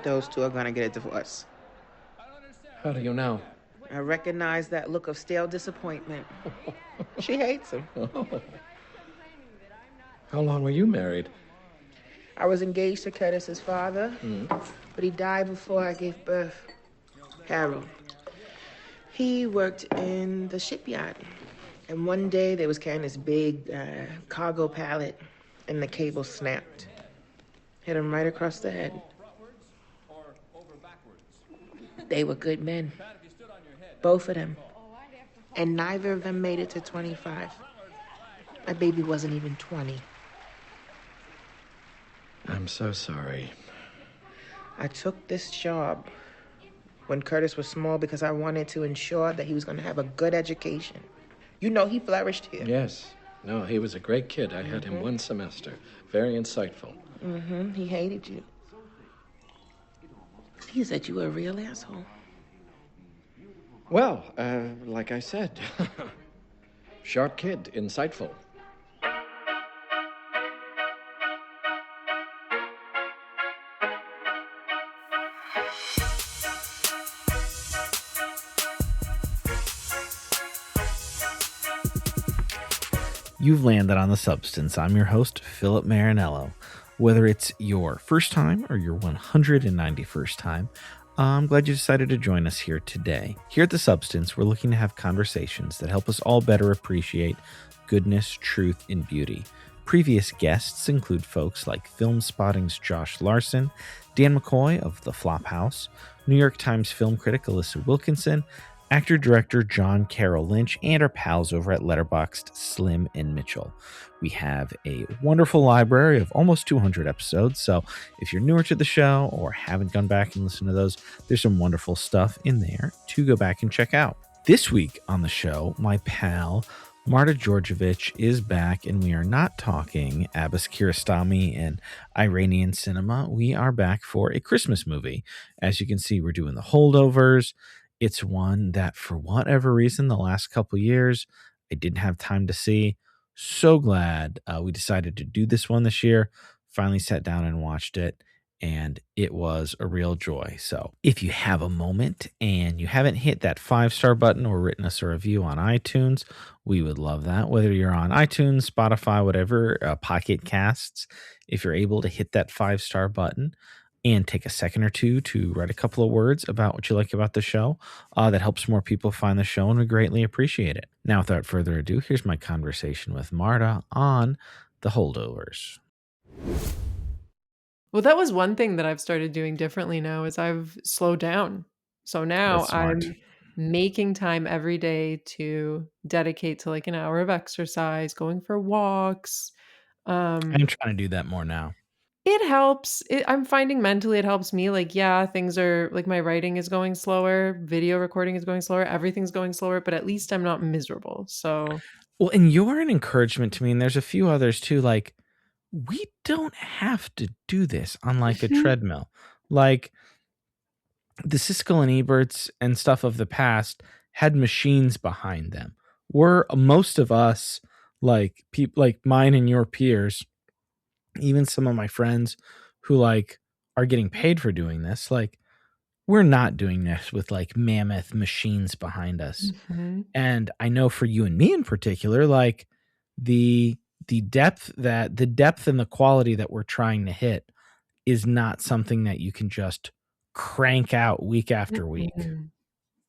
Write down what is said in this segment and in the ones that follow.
Those two are gonna get a divorce. How do you know? I recognize that look of stale disappointment. She hates him. How long were you married? I was engaged to Curtis's father, but he died before I gave birth. Harold. He worked in the shipyard. And one day they was carrying this big cargo pallet, and the cable snapped. Hit him right across the head. They were good men. Both of them. And neither of them made it to 25. My baby wasn't even 20. I'm so sorry. I took this job when Curtis was small because I wanted to ensure that he was going to have a good education. You know, he flourished here. Yes. No, he was a great kid. I had him one semester. Very insightful. He hated you. He said you were a real asshole. Well, like I said, sharp kid, insightful. You've landed on The Substance. I'm your host, Philip Marinello. Whether it's your first time or your 191st time, I'm glad you decided to join us here today. Here at The Substance, we're looking to have conversations that help us all better appreciate goodness, truth, and beauty. Previous guests include folks like Film Spotting's Josh Larson, Dan McCoy of The Flophouse, New York Times film critic Alyssa Wilkinson, actor-director John Carroll Lynch, and our pals over at Letterboxd, Slim and Mitchell. We have a wonderful library of almost 200 episodes, so if you're newer to the show or haven't gone back and listened to those, there's some wonderful stuff in there to go back and check out. This week on the show, my pal Marta Djordjevic is back, and we are not talking Abbas Kiarostami and Iranian cinema. We are back for a Christmas movie. As you can see, we're doing The Holdovers. It's one that, for whatever reason, the last couple years, I didn't have time to see. So glad we decided to do this one this year. Finally sat down and watched it, and it was a real joy. So if you have a moment and you haven't hit that 5-star button or written us a review on iTunes, we would love that. Whether you're on iTunes, Spotify, whatever, Pocket Casts, if you're able to hit that 5-star button and take a second or two to write a couple of words about what you like about the show, that helps more people find the show, and we greatly appreciate it. Now, without further ado, here's my conversation with Marta on The Holdovers. Well, that was one thing that I've started doing differently now is I've slowed down. So now That's smart. I'm making time every day to dedicate to like an hour of exercise, going for walks. I'm trying to do that more now. It helps. I'm finding mentally it helps me. Like, yeah, things are like my writing is going slower, video recording is going slower, everything's going slower, but at least I'm not miserable. So, Well, and you're an encouragement to me, and there's a few others too. Like, we don't have to do this on like a treadmill. Like, the Siskel and Eberts and stuff of the past had machines behind them. We're most of us, like people like mine and your peers, even some of my friends who like are getting paid for doing this, like we're not doing this with like mammoth machines behind us. mhm. And I know for you and me in particular, like the depth and the quality that we're trying to hit is not something that you can just crank out week after week. Mm-mm.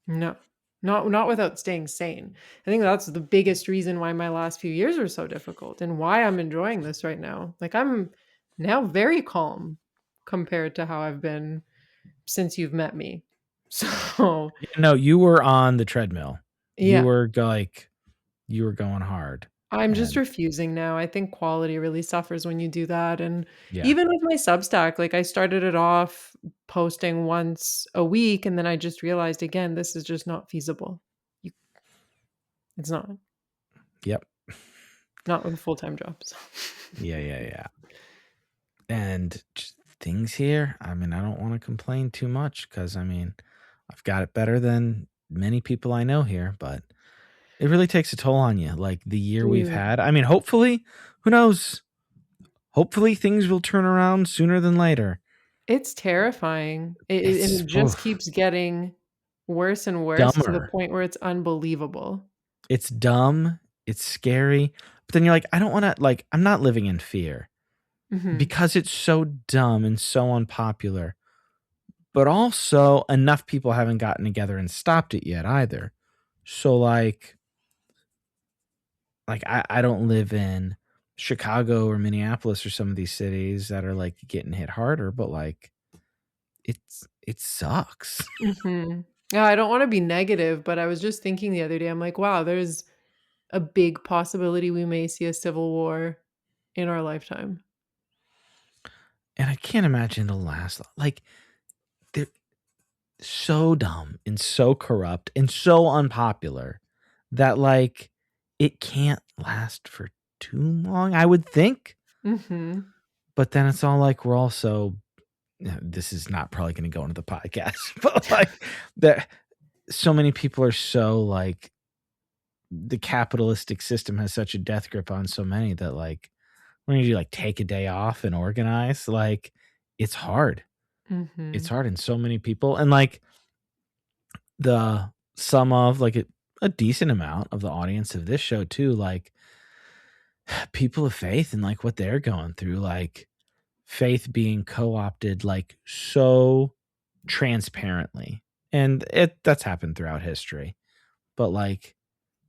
No, not without staying sane. I think that's the biggest reason why my last few years are so difficult and why I'm enjoying this right now. Like I'm now very calm compared to how I've been since you've met me. So, No, you were on the treadmill. You yeah, were you were going hard. I'm just And refusing now. I think quality really suffers when you do that. And yeah. even with my Substack, like I started it off posting once a week, and then I just realized again, this is just not feasible. You, it's not. Yep. Not with a full-time job. So. Yeah. And just things here, I mean, I don't want to complain too much because I mean, I've got it better than many people I know here, but it really takes a toll on you. Like the year we've Dude, had. I mean, hopefully, who knows? Hopefully things will turn around sooner than later. It's terrifying. And It's it just keeps getting worse and worse to the dumber. point where it's unbelievable. It's dumb. It's scary. But then you're like, I don't want to, like, I'm not living in fear Mhm. because it's so dumb and so unpopular. But also, enough people haven't gotten together and stopped it yet either. So, I don't live in Chicago or Minneapolis or some of these cities that are like getting hit harder, but like it sucks. Mhm. Yeah, I don't wanna be negative, but I was just thinking the other day, I'm like, "Wow, there's a big possibility we may see a civil war in our lifetime." And I can't imagine it'll last. Like, they're so dumb and so corrupt and so unpopular that like it can't last for too long, I would think. Mhm. But then it's all like we're also this is not probably going to go into the podcast, but like that so many people are so like the capitalistic system has such a death grip on so many that like when you like take a day off and organize, like it's hard. It's Mhm. hard in so many people. And like the some of like a decent amount of the audience of this show too, like people of faith and like what they're going through, like faith being co-opted like so transparently. And that's happened throughout history. But like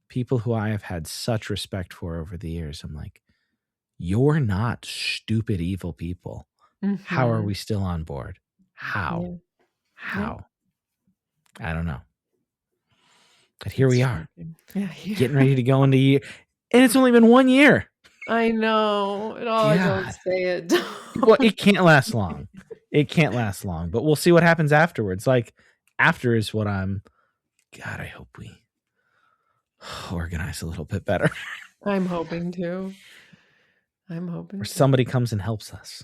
people who I have had such respect for over the years, I'm like, you're not stupid, evil people. How are we Mhm. still on board? How? Yeah. Yeah. How? I don't know. But here It's we are, shocking. Yeah, getting yeah. ready to go into year. And it's only been 1 year. I know. Oh, don't God. say it. Well, Don't. it can't last long. It can't last long, but we'll see what happens afterwards. Like, after is what God, I hope we organize a little bit better. I'm hoping to. I'm Or hoping to. somebody comes and helps us.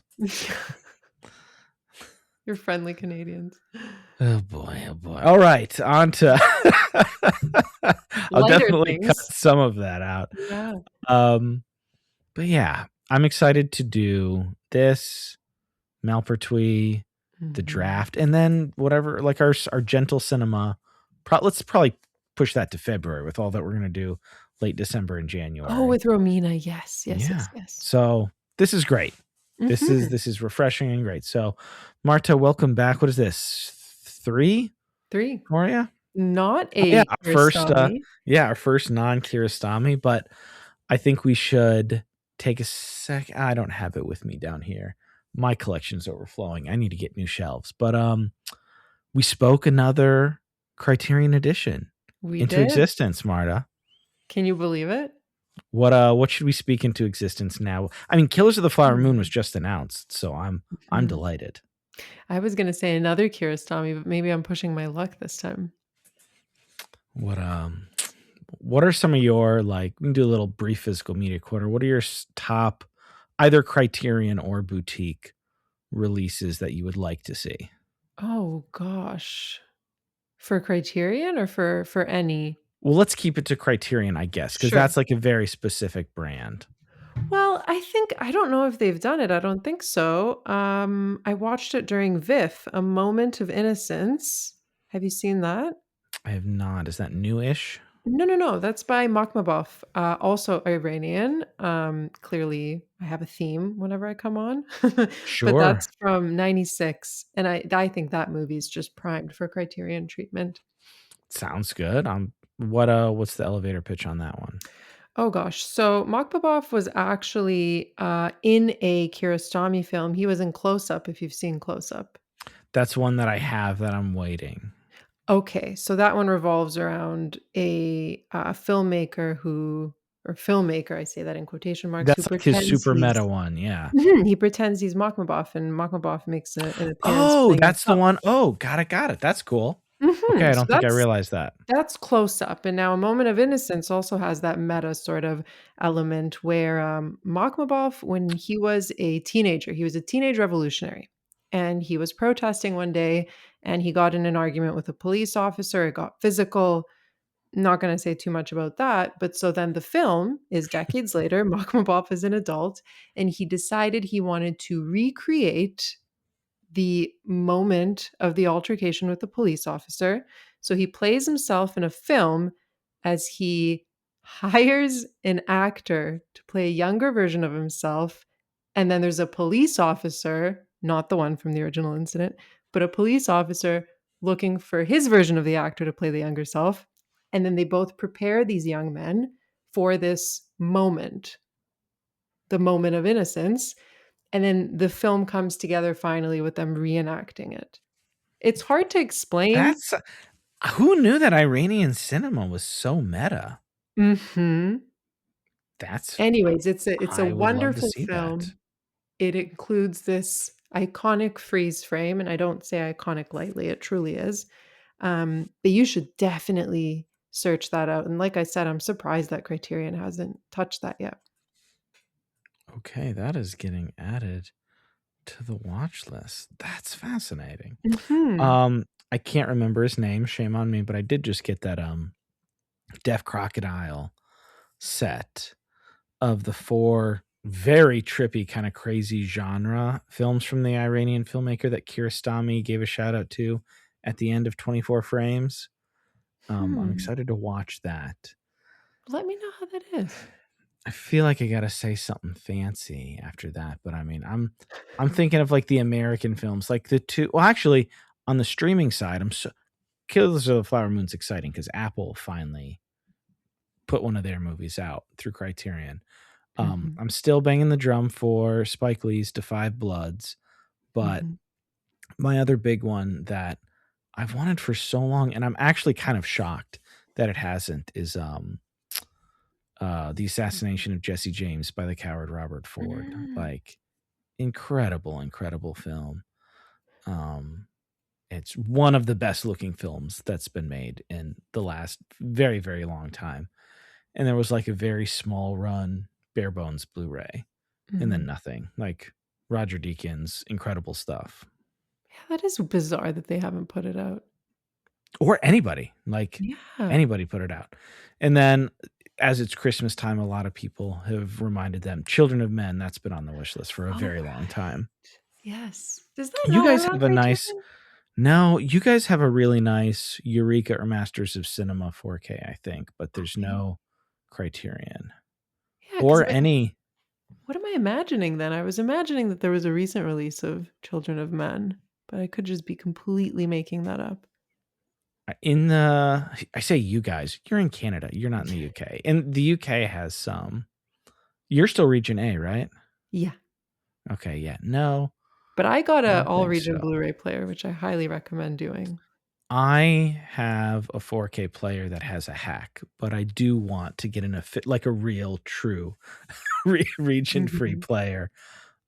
You're friendly Canadians. Oh boy, oh boy. All right, on to I'll Lighter definitely cut things. some of that out. Yeah. Um, but yeah, I'm excited to do this, Malpertwee, the Mhm. draft, and then whatever, like our gentle cinema. Let's probably push that to February with all that we're gonna do late December and Oh, January. with Romina. Yes, yes, Yeah. yes, yes. So this is great. Mhm. This is refreshing and great. So, Marta, welcome back. What is this? 3 3. for you? Not Oh, yeah, a Kiarostami. our first non-Kiarostami, but I think we should take a sec. I don't have it with me down here. My collection's overflowing. I need to get new shelves. But we spoke another Criterion edition We into did. existence, Marta. Can you believe it? What should we speak into existence now? I mean, Killers of the Flower Moon was Mhm. just announced, so I'm Mhm. delighted. I was gonna say another Kiarostami, but maybe I'm pushing my luck this time. What what are some of your like we can do a little brief physical media quarter. What are your top either Criterion or boutique releases that you would like to see? Oh gosh. For Criterion or for any? Well, let's keep it to Criterion, I guess, because Sure. that's like a very specific brand. Well, I don't know if they've done it. I don't think so. I watched it during VIF, A Moment of Innocence. Have you seen that? I have not. Is that newish? No, no, no. That's by Makhmabov, also Iranian. Clearly, I have a theme whenever I come on, but Sure. that's from '96, and I think that movie is just primed for Criterion treatment. Sounds good. What's the elevator pitch on that one? Oh gosh, so Makhmabov was actually in a Kiarostami film. He was in Close Up. If you've seen Close Up. That's one that I have that I'm waiting. Okay, so that one revolves around a, filmmaker who or filmmaker, I say that in quotation marks, who That's like his pretends super meta he's one, yeah. he pretends he's Makhmabov, and Makhmabov makes an appearance Oh, playing that's the himself. one. Oh, got it. That's cool. Okay, I So don't think I realized that. that's Close Up, and now A Moment of Innocence also has that meta sort of element where, Makhmabov, when he was a teenager, he was a teenage revolutionary, and he was protesting one day, and he got in an argument with a police officer, it got physical. Not gonna say too much about that, but so then the film is decades later, Makhmabov is an adult, and he decided he wanted to recreate the moment of the altercation with the police officer. So he plays himself in a film as he hires an actor to play a younger version of himself. And then there's a police officer, not the one from the original incident, but a police officer looking for his version of the actor to play the younger self. And then they both prepare these young men for this moment, the moment of innocence. And then the film comes together finally with them reenacting it. It's hard to explain. That's who knew that Iranian cinema was so meta. Mm-hmm. That's Anyways, it's a I would love to wonderful see that. film. It includes this iconic freeze frame, and I don't say iconic lightly, it truly is. But you should definitely search that out. And like I said, I'm surprised that Criterion hasn't touched that yet. Okay, that is getting added to the watch list. That's fascinating. Mhm. I can't remember his name, shame on me, but I did just get that Deaf Crocodile set of the 4 very trippy, kind of crazy genre films from the Iranian filmmaker that Kiarostami gave a shout out to at the end of 24 Frames. I'm excited to watch that. Let me know how that is. I feel like I gotta say something fancy after that, but I mean, I'm thinking of like the American films, like the two. Well, actually, on the streaming side, Killers of the Flower Moon's exciting because Apple finally put one of their movies out through Criterion. Mhm. I'm still banging the drum for Spike Lee's *To Five Bloods*, but Mhm. my other big one that I've wanted for so long, and I'm actually kind of shocked that it hasn't, is The Assassination of Jesse James by the coward Robert Ford. Mm. Like, incredible film. It's one of the best looking films that's been made in the last very, very long time. And there was like a very small run bare bones Blu-ray and then Mhm. nothing. Like Roger Deakins, incredible stuff. Yeah, that is bizarre that they haven't put it out. Or anybody, like Yeah. anybody put it out. And then as it's Christmas time, a lot of people have reminded them Children of Men, that's been on the wish list for a All very long right. time. Yes. Does that You not guys air on have a nice Criterion? No, you guys have a really nice Eureka or Masters of Cinema 4K, I think, but there's Okay. no Criterion Yeah, because or any. what am I imagining then? I was imagining that there was a recent release of Children of Men, but I could just be completely making that up. I say you guys, you're in Canada, you're not in the UK. And the UK has some. You're still region A, right? Yeah. Okay, yeah. No, But I got I a don't all think region so. Blu-ray player, which I highly recommend doing. I have a 4K player that has a hack, but I do want to get like a real true region free Mhm. player.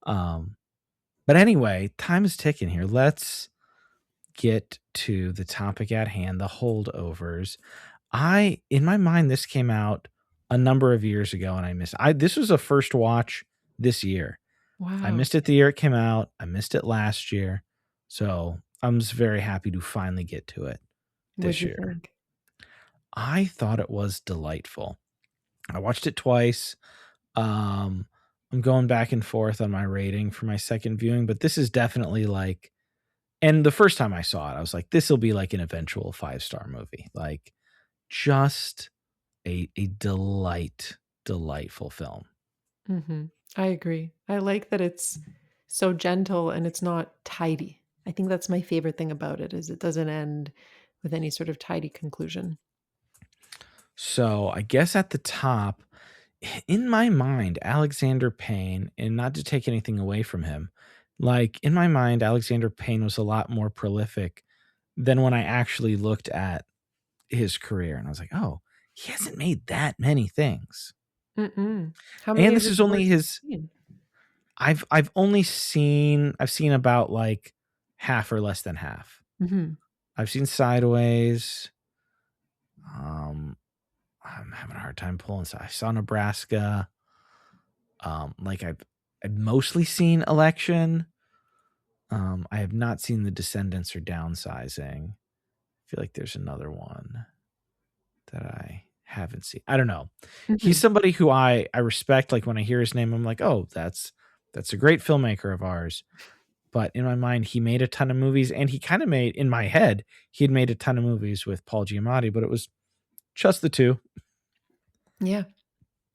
But anyway, time is ticking here. Let's get to the topic at hand, the holdovers. In my mind, this came out a number of years ago and I missed this was a first watch this year. I Wow. missed it the year it came out. I missed it last year. So I'm just very happy to finally get to it What'd this you year. think? I thought it was delightful. I watched it twice. I'm going back and forth on my rating for my second viewing, but this is definitely like, and the first time I saw it, I was like, this will be like an eventual 5-star movie. Like, just a delightful film. Mhm. I agree. I like that it's so gentle and it's not tidy. I think that's my favorite thing about it is it doesn't end with any sort of tidy conclusion. So I guess at the top, in my mind, Alexander Payne, and not to take anything away from him, like in my mind, Alexander Payne was a lot more prolific than when I actually looked at his career. And I was like, oh, he hasn't made that many things. Mm-mm. How many And of this his is only works have his you seen? I've seen about like half or less than half. Mhm. I've seen Sideways. Um, I'm having a hard time pulling. I saw Nebraska. Like I've mostly seen Election. I have not seen The Descendants or Downsizing. I feel like there's another one that I haven't seen. I don't know. He's Mhm. somebody who I respect. Like when I hear his name, I'm like, oh, that's a great filmmaker of ours. But in my mind, he made a ton of movies, and he kind of made, in my head, he had made a ton of movies with Paul Giamatti, but it was just the two. Yeah.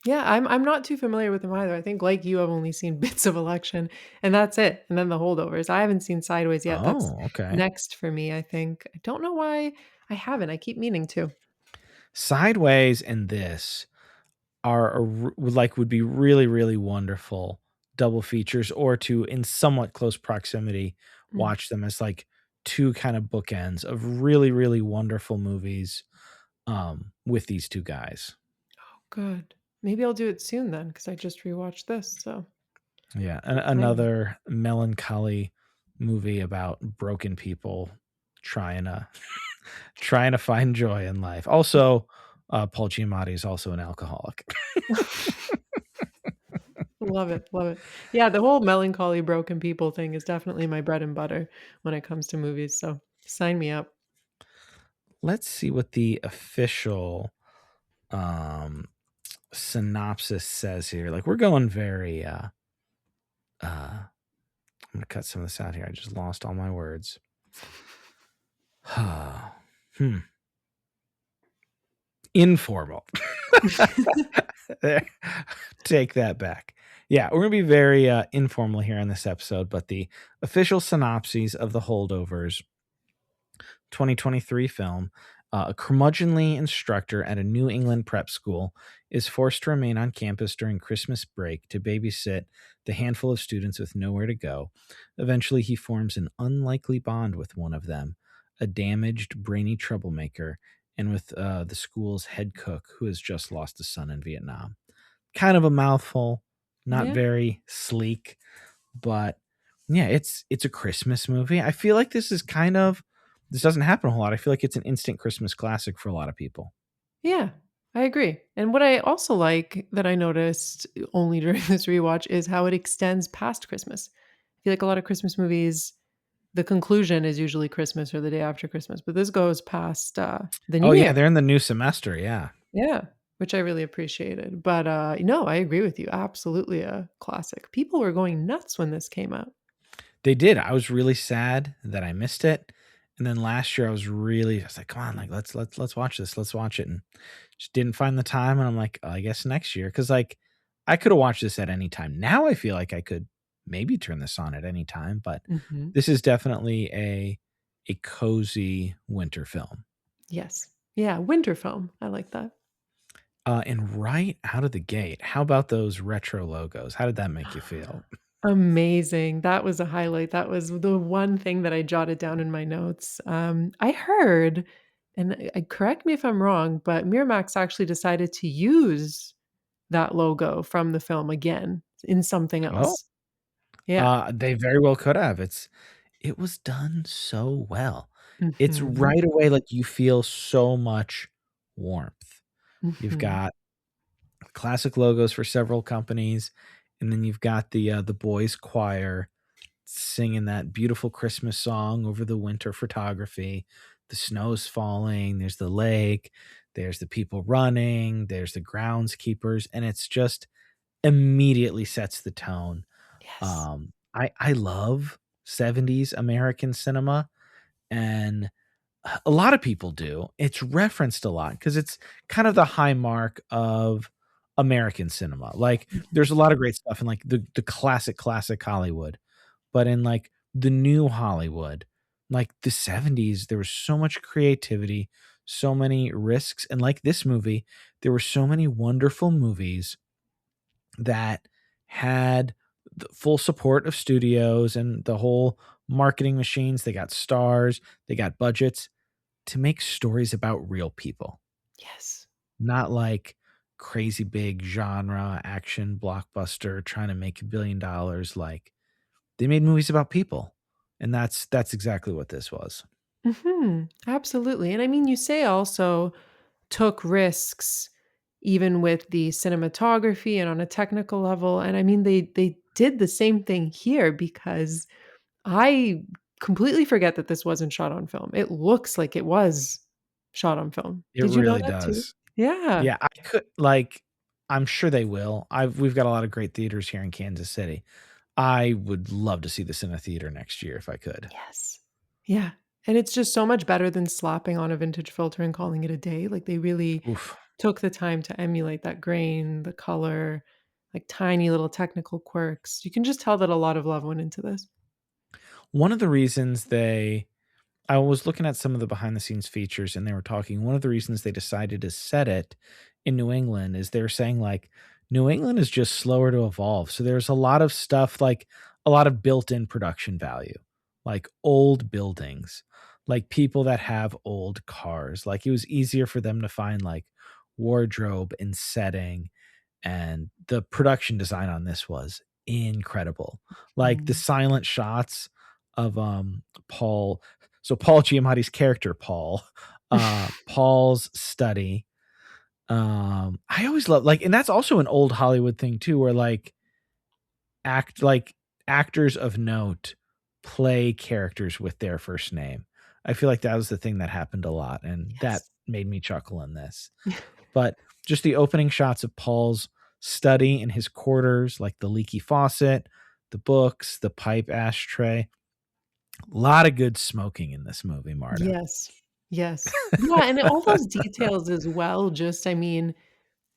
Yeah, I'm not too familiar with them either. I think like you, I've only seen bits of Election, and that's it. And then the Holdovers. I haven't seen Sideways yet. That's Oh, okay. next for me, I think. I don't know why I haven't. I keep meaning to. Sideways and this would be really, really wonderful double features, or to, in somewhat close proximity, Mm. watch them as like two kind of bookends of really, really wonderful movies with these two guys. Oh, good. Maybe I'll do it soon then, because I just rewatched this. So Yeah, exciting. another melancholy movie about broken people trying to trying to find joy in life. Also, Paul Giamatti is also an alcoholic. Love it. Love it. Yeah, the whole melancholy broken people thing is definitely my bread and butter when it comes to movies. So sign me up. Let's see what the official um, synopsis says here. Like, we're going very. I'm gonna cut some of this out here. I just lost all my words. Informal. There. Take that back. Yeah, we're gonna be very informal here on this episode, but the official synopses of The Holdovers 2023 film, a curmudgeonly instructor at a New England prep school is forced to remain on campus during Christmas break to babysit the handful of students with nowhere to go. Eventually, he forms an unlikely bond with one of them, a damaged, brainy troublemaker, and with the school's head cook who has just lost a son in Vietnam. Kind of a mouthful, not Yeah. very sleek, but yeah, it's a Christmas movie. I feel like this doesn't happen a whole lot. I feel like it's an instant Christmas classic for a lot of people. Yeah, I agree. And what I also like that I noticed only during this rewatch is how it extends past Christmas. I feel like a lot of Christmas movies, the conclusion is usually Christmas or the day after Christmas, but this goes past the Oh new yeah, year. they're in the new semester. Yeah, Yeah, which I really appreciated. But no, I agree with you. Absolutely a classic. People were going nuts when this came out. they did. I was really sad that I missed it, and then last year I was like, come on, like let's watch this, let's watch it, and just didn't find the time. And I'm like, oh, I guess next year, because like I could have watched this at any time. Now I feel like I could maybe turn this on at any time, but Hmm. this is definitely a cozy winter film. Yes. Yeah, winter film. I like that. And right out of the gate, how about those retro logos? How did that make you feel? Amazing. That was a highlight. That was the one thing that I jotted down in my notes. I heard, and correct me if I'm wrong, but Miramax actually decided to use that logo from the film again in something Oh, else. Yeah. they very well could have. It was done so well. It's Mhm. right away like you feel so much warmth. You've Mhm. got classic logos for several companies, and then you've got the boys choir singing that beautiful Christmas song over the winter photography. The snow's falling, there's the lake, there's the people running, there's the groundskeepers, and it's just immediately sets the tone. Yes. I love 70s American cinema, and a lot of people do. It's referenced a lot because it's kind of the high mark of American cinema. Like, there's a lot of great stuff in like the classic Hollywood, but in like the new Hollywood, like the 70s, there was so much creativity, so many risks, and like this movie, there were so many wonderful movies that had the full support of studios and the whole marketing machines. They got stars, they got budgets to make stories about real people, Yes. not like crazy big genre action blockbuster trying to make $1 billion. Like, they made movies about people, and that's exactly what this was. Absolutely. And I mean, you say also took risks even with the cinematography and on a technical level. And I mean, they did the same thing here because I completely forget that this wasn't shot on film. It looks like it was shot on film. It Did you know really that too? does. Yeah. Yeah, I could like I'm sure they will. We've got a lot of great theaters here in Kansas City. I would love to see this in a theater next year if I could. Yes. Yeah. And it's just so much better than slapping on a vintage filter and calling it a day. Like they really Oof. took the time to emulate that grain, the color, like tiny little technical quirks. You can just tell that a lot of love went into this. One of the reasons I was looking at some of the behind the scenes features and they were talking, one of the reasons they decided to set it in New England is they're saying like New England is just slower to evolve. So there's a lot of stuff like a lot of built-in production value, like old buildings, like people that have old cars. Like it was easier for them to find like wardrobe and setting, and the production design on this was incredible. Like the Mm. silent shots of Paul, so Paul Giamatti's character Paul, Paul's study. I always love like, and that's also an old Hollywood thing too, where like actors of note play characters with their first name. I feel like that was the thing that happened a lot, and that Yes. made me chuckle in this. But just the opening shots of Paul's study in his quarters, like the leaky faucet, the books, the pipe ashtray. A lot of good smoking in this movie, Marta. Yes. Yes. Yeah, and all those details as well, just I mean,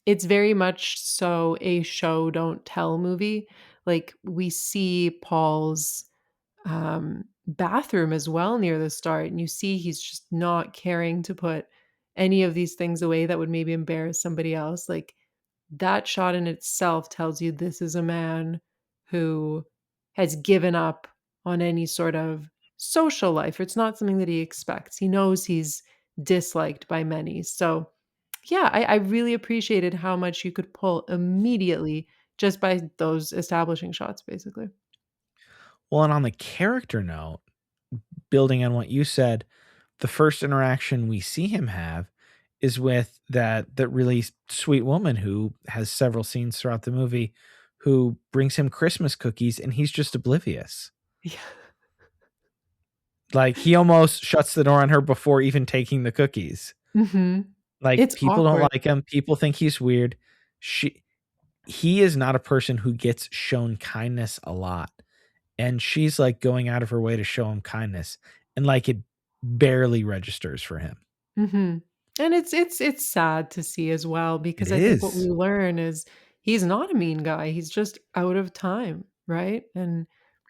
it's very much so a show don't tell movie. Like we see Paul's bathroom as well near the start, and you see he's just not caring to put any of these things away that would maybe embarrass somebody else. Like that shot in itself tells you this is a man who has given up on any sort of social life. It's not something that he expects. He knows he's disliked by many. So, yeah, I really appreciated how much you could pull immediately just by those establishing shots, basically. Well, and on the character note, building on what you said, the first interaction we see him have is with that really sweet woman who has several scenes throughout the movie, who brings him Christmas cookies and he's just oblivious. Yeah. Like he almost shuts the door on her before even taking the cookies. Mhm. Like It's people don't awkward. like him, people think he's weird. He is not a person who gets shown kindness a lot. And she's like going out of her way to show him kindness, and like it barely registers for him. Mhm. And it's sad to see as well It because I think what we is. learn is he's not a mean guy, he's just out of time, right? And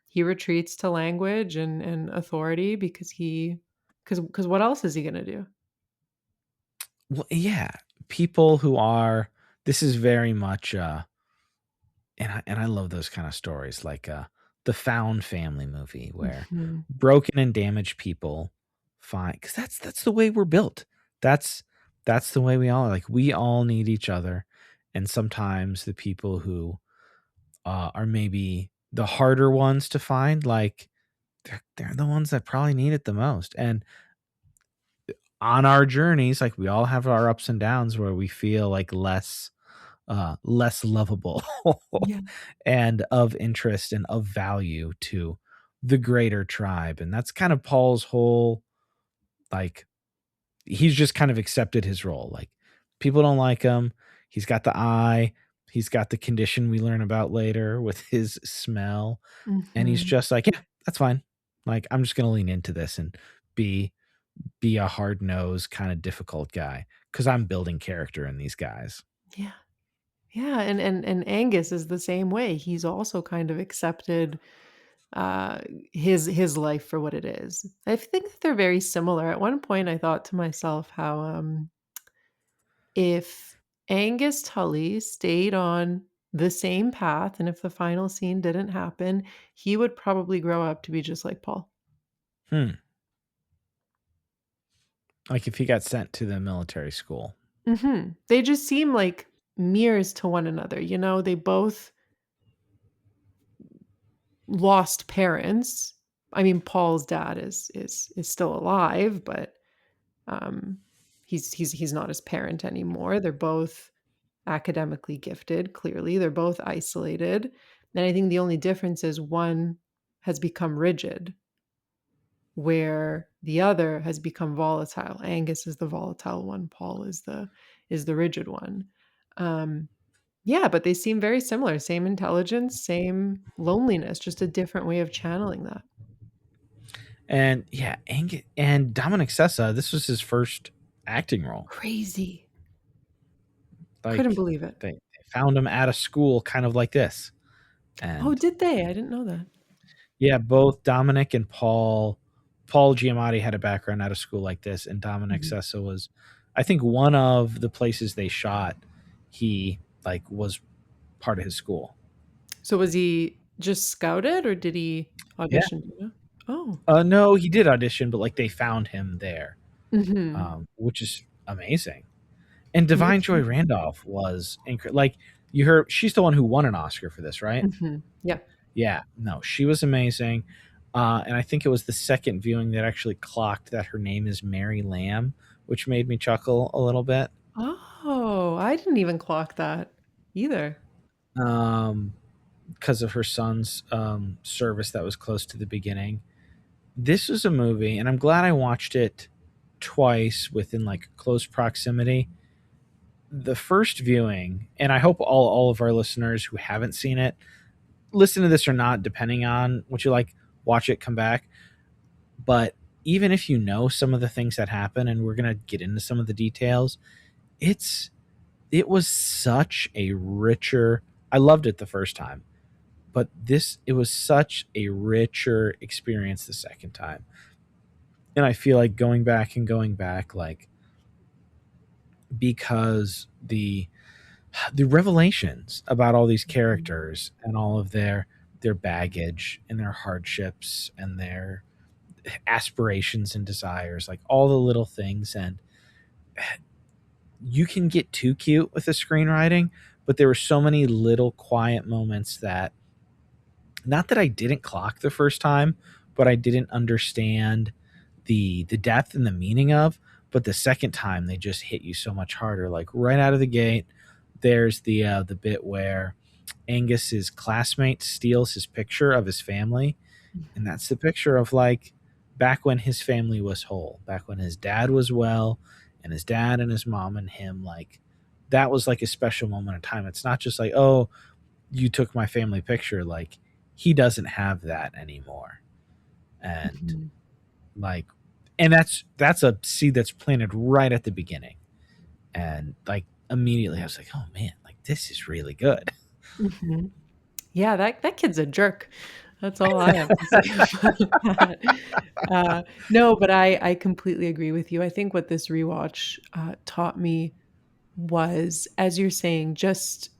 he retreats to language and authority because he because what else is he gonna do? Well, yeah, people who are this is very much and I love those kind of stories like the Found Family movie where Mhm. broken and damaged people find, cuz that's the way we're built. That's that's the way we all are. Like we all need each other, and sometimes the people who are maybe the harder ones to find, like they're the ones that probably need it the most. And on our journeys, like we all have our ups and downs where we feel like less lovable Yeah. and of interest and of value to the greater tribe. And that's kind of Paul's whole like he's just kind of accepted his role. Like people don't like him. He's got the eye, he's got the condition we learn about later with his smell. And he's Mhm. just like, yeah, that's fine. Like I'm just gonna lean into this and be be a hard nosed, kind of difficult guy because I'm building character in these guys. Yeah. Yeah, and Angus is the same way. He's also kind of accepted uh his life for what it is. I think that they're very similar. At one point I thought to myself how if Angus Tully stayed on the same path and if the final scene didn't happen, he would probably grow up to be just like Paul. Hmm. Like if he got sent to the military school. Mhm. They just seem like mirrors to one another, you know? They both lost parents. I mean, Paul's dad is still alive, but um he's not his parent anymore. They're both academically gifted, clearly. They're both isolated. And I think the only difference is one has become rigid, where the other has become volatile. Angus is the volatile one, Paul is the rigid one. Um, Yeah, but they seem very similar. Same intelligence, same loneliness, just a different way of channeling that. And yeah, and Dominic Sessa, this was his first acting role. Crazy. Couldn't Like believe it. they found him at a school kind of like this. Oh, And did they? I didn't know that. yeah, both Dominic and Paul Giamatti had a background at a school like this, and Dominic Mhm. Sessa was, I think, one of the places they shot. He like was part of his school. So was he just scouted or did he Yeah. audition? Do you know? Oh. No, he did audition, but like they found him there, Mhm. which is amazing. And Divine Makes Joy sense. Randolph was like you heard. She's the one who won an Oscar for this, right? Mhm. Yeah. Yeah, no, she was amazing. And I think it was the second viewing that actually clocked that her name is Mary Lamb, which made me chuckle a little bit. Oh, I didn't even clock that either. Because of her son's service that was close to the beginning. This was a movie, and I'm glad I watched it twice within like close proximity. The first viewing, and I hope all of our listeners who haven't seen it listen to this or not, depending on what you like, watch it, come back. But even if you know some of the things that happen, and we're gonna get into some of the details, it was such a richer. I loved it the first time, but it was such a richer experience the second time. And I feel like going back, like because the revelations about all these Mhm. characters and all of their baggage and their hardships and their aspirations and desires, like all the little things. And you can get too cute with the screenwriting, but there were so many little quiet moments that, not that I didn't clock the first time, but I didn't understand the depth and the meaning of. But the second time they just hit you so much harder. Like right out of the gate, there's the bit where Angus's classmate steals his picture of his family, and that's the picture of like back when his family was whole, back when his dad was well, and his dad and his mom and him, like that was like a special moment in time. It's not just like, oh, you took my family picture. Like he doesn't have that anymore. And Mhm. like, and that's a seed that's planted right at the beginning. And like immediately I was like, oh man, like this is really good. Mhm. Yeah, that kid's a jerk. That's all I have to say about that. No, but I completely agree with you. I think what this rewatch, taught me was, as you're saying, just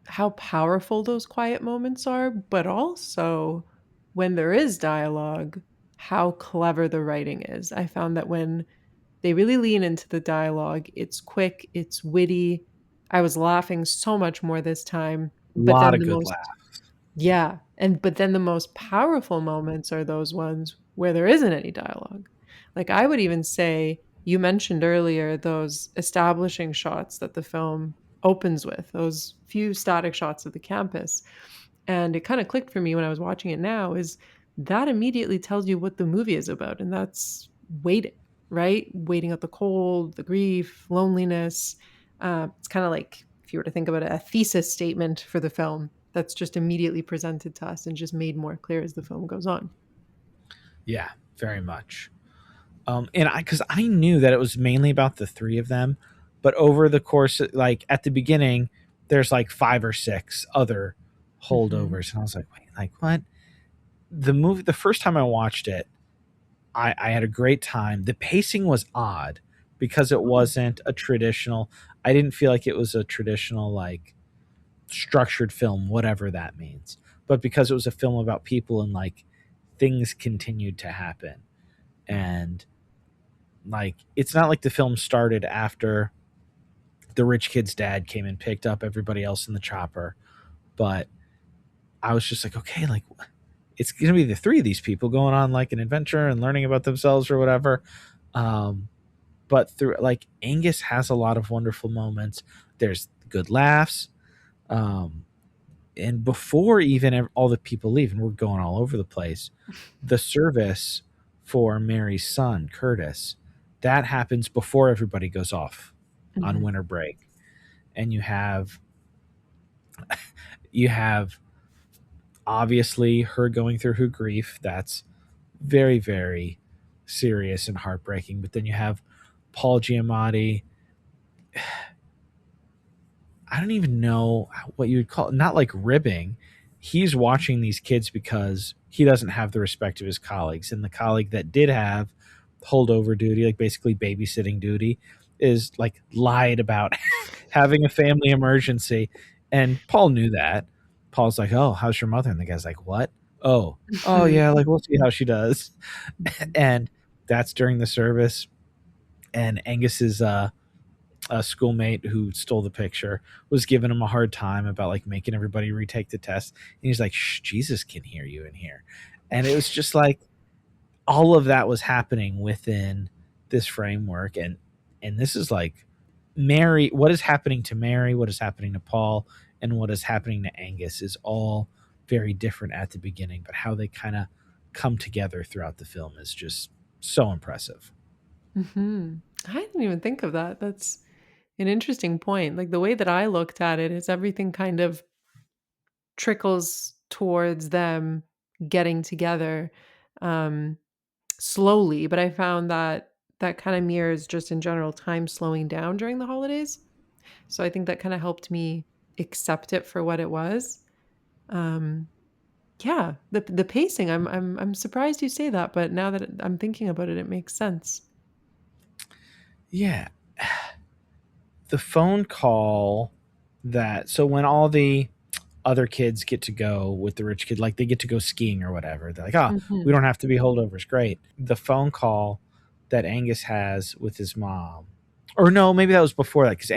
how powerful those quiet moments are, but also when there is dialogue, how clever the writing is. I found that when they really lean into the dialogue, it's quick, it's witty. I was laughing so much more this time, A but lot then of the good most laughs. yeah, but then the most powerful moments are those ones where there isn't any dialogue. Like, I would even say you mentioned earlier those establishing shots that the film opens with, those few static shots of the campus, and it kinda clicked for me when I was watching it now is that immediately tells you what the movie is about, and that's waiting, right? Waiting out the cold, the grief, loneliness. It's kinda like if you were to think about a thesis statement for the film that's just immediately presented to us and just made more clear as the film goes on. Yeah, very much. And because I knew that it was mainly about the three of them, but over the course, like at the beginning, there's like five or six other Mhm. holdovers, and I was like, wait, like what? The movie, the first time I watched it, I had a great time. The pacing was odd because it Oh. wasn't a traditional. I didn't feel like it was a traditional like structured film, whatever that means. But because it was a film about people and like things continued to happen, and like it's not like the film started after the rich kid's dad came and picked up everybody else in the chopper, but I was just like, okay, like it's gonna be the three of these people going on like an adventure and learning about themselves or whatever. um but through like Angus has a lot of wonderful moments. There's good laughs. um and before even all the people leave, and we're going all over the place, the service for Mary's son Curtis, that happens before everybody goes off on Mhm. winter break. And you have You have obviously her going through her grief. That's very, very serious and heartbreaking. But then you have Paul Giamatti. I don't even know what you would call it. Not like ribbing. He's watching these kids because he doesn't have the respect of his colleagues. And the colleague that did have holdover duty, like basically babysitting duty, is like lied about having a family emergency. And Paul knew that. Paul's like, "Oh, how's your mother?" And the guy's like, "What? Oh yeah, like we'll see how she does." And that's during the service. And Angus's a schoolmate who stole the picture was giving him a hard time about like making everybody retake the test. And he's like, "Shh, Jesus can hear you in here." And it was just like all of that was happening within this framework. And this is like Mary, what is happening to Mary, what is happening to Paul, and what is happening to Angus is all very different at the beginning, but how they kind of come together throughout the film is just so impressive. Hmm. I didn't even think of that. That's an interesting point. Like the way that I looked at it is everything kind of trickles towards them getting together um, slowly. But I found that that kind of mirrors just in general time slowing down during the holidays. So I think that kind of helped me accept it for what it was. Um, yeah, the pacing. I'm surprised you say that, but now that I'm thinking about it, it makes sense. Yeah. The phone call that, so when all the other kids get to go with the rich kid, like they get to go skiing or whatever, they're like, "Ah, we Hmm. don't have to be holdovers." Great. The phone call that Angus has with his mom, or no, maybe that was before that, because